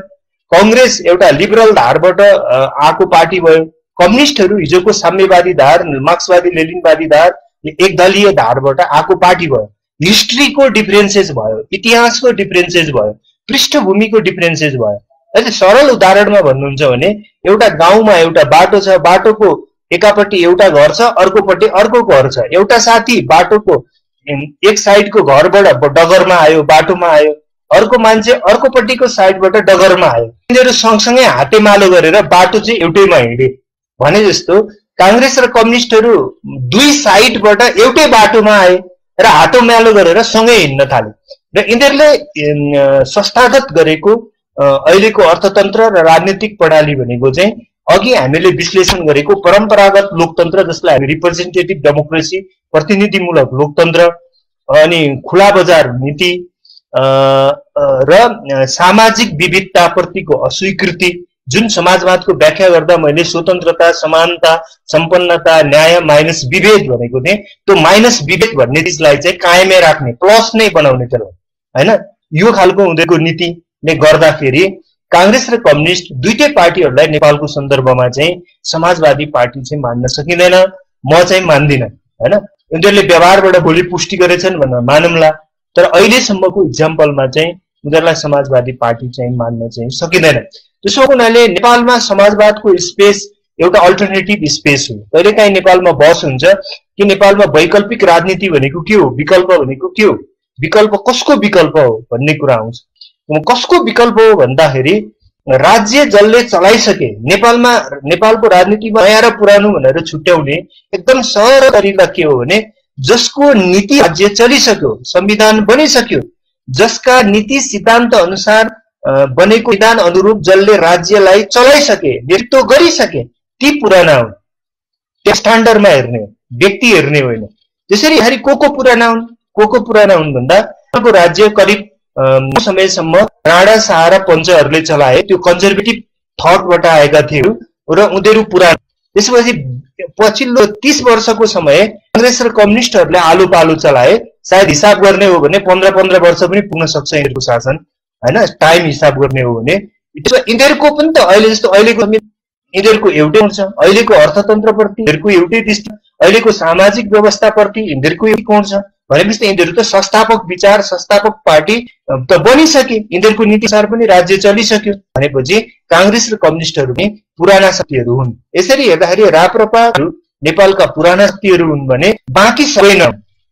कांग्रेस एउटा लिबरल धारबाट आएको पार्टी भयो, कम्युनिस्टहरू हिजोको साम्यवादी धार, मार्क्सवादी लेनिनवादी धार, एक दलीय धारबाट आएको पार्टी भयो। हिस्ट्रीको डिफरेन्सेस भयो, इतिहासको डिफरेन्सेस भयो, पृष्ठभूमिको डिफरेन्सेस भयो। अहिले सरल उदाहरणमा भन्नुहुन्छ भने, एउटा गाउँमा एउटा बाटो छ, बाटोको एकापट्टि एउटा घर छ, अर्कोपट्टि अर्को घर छ। एउटा साथी बाटोको एक साइडको घरबाट डगरमा आयो, बाटोमा आयो, अर्को मान्छे अर्कोपट्टिको साइडबाट डगरमा आयो। यिनीहरू सँगसँगै हातेमालो गरेर बाटो चाहिँ एउटैमा हिँडे भने जस्तो कांग्रेस र कम्युनिस्टहरू दुई साइडबाट एउटै बाटोमा आए र हातोमालो गरेर सँगै हिँड्न थाले। र यिनीहरूले संस्थागत गरेको अहिलेको अर्थतन्त्र र राजनीतिक प्रणाली भनेको चाहिँ अघि हामीले विश्लेषण गरेको परम्परागत लोकतन्त्र, जसलाई हामी रिप्रेजेन्टेटिभ डेमोक्रेसी, प्रतिनिधिमूलक लोकतन्त्र, अनि खुला बजार नीति र सामाजिक विविधताप्रतिको अस्वीकृति, जुन समाजवादको व्याख्या गर्दा मैले स्वतन्त्रता, समानता, सम्पन्नता, न्याय माइनस विभेद भनेको थिएँ, त्यो माइनस विभेद भन्ने चिजलाई चाहिँ कायमै राख्ने, प्लस नै बनाउने त्यसलाई, हैन। यो खालको उनीहरूको नीतिले गर्दाखेरि कांग्रेस र कम्युनिस्ट दुईटै पार्टीहरूलाई नेपालको सन्दर्भमा चाहिँ समाजवादी पार्टी चाहिँ मान्न सकिँदैन। म चाहिँ मान्दिनँ, हैन। उनीहरूले व्यवहारबाट भोलि पुष्टि गरेछन् भनेर मानौँला, तर अहिलेसम्मको इक्जाम्पलमा चाहिँ उनीहरूलाई समाजवादी पार्टी चाहिँ मान्न चाहिँ सकिँदैन। त्यसो हुनाले नेपालमा समाजवादको स्पेस एउटा अल्टरनेटिभ स्पेस हो। कहिलेकाहीँ नेपालमा बहस हुन्छ कि नेपालमा वैकल्पिक राजनीति भनेको के हो, विकल्प भनेको के हो, विकल्प कसको विकल्प हो भन्ने कुरा आउँछ। कसको विकल्प हो भन्दाखेरि राज्य जसले चलाइसके, नेपालको राजनीतिमा नयाँ र पुरानो भनेर छुट्याउने एकदम सरल तरिका के हो भने, जसको नीति राज्य चलिसक्यो, संविधान बनिसक्यो, जसका नीति सिद्धान्त अनुसार बनेको विधान अनुरूप जसले राज्यलाई चलाइसके, नेतृत्व गरिसके, ती पुराना हुन्। त्यो स्ट्यान्डर्डमा हेर्ने हो, व्यक्ति हेर्ने होइन। त्यसरी को पुराना हुन् भन्दा राज्य करिब समयसम्म राणा शाह र पञ्चहरूले चलाए, त्यो कन्जर्भेटिभ थटबाट आएका थिए र उनीहरू पुरानो। त्यसपछि पछिल्लो 30 वर्षको समय कांग्रेस र कम्युनिस्टहरूले आलो पालो चलाए सायद हिसाब गर्ने हो भने 15 वर्ष पनि पुग्न सक्छ यिनीहरूको शासन हैन टाइम हिसाब गर्ने हो भने यिनीहरूको पनि त अहिले जस्तो अहिलेको यिनीहरूको एउटै हुन्छ अहिलेको अर्थतन्त्रप्रति यिनीहरूको एउटै दृष्टि अहिलेको सामाजिक व्यवस्थाप्रति यिनीहरूको एउटै कोण छ भनेपछि यिनीहरू त संस्थापक विचार संस्थापक पार्टी त बनिसके यिनीहरूको नीतिअनुसार पनि राज्य चलिसक्यो भनेपछि कांग्रेस र कम्युनिस्टहरू पनि पुराना शक्तिहरू हुन् यसरी हेर्दाखेरि राप्रपाहरू नेपालका पुराना शक्तिहरू हुन् भने बाँकी सबै न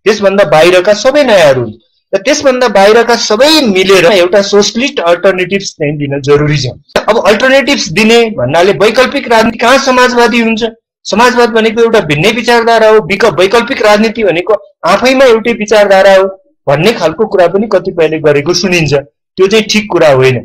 त्यसभन्दा बाहिरका सबै नयाँहरू हुन् र त्यसभन्दा बाहिरका सबै मिलेर एउटा सोशलिस्ट अल्टरनेटिभ्स चाहिँ दिन जरुरी छ अब अल्टरनेटिभ्स दिने भन्नाले वैकल्पिक राजनीति कहाँ समाजवादी हुन्छ समाजवाद भनेको एउटा भिन्नै विचारधारा हो वैकल्पिक राजनीति भनेको आफैमा एउटै विचारधारा हो भन्ने खालको कुरा पनि कतिपयले गरेको सुनिन्छ त्यो चाहिँ ठिक कुरा होइन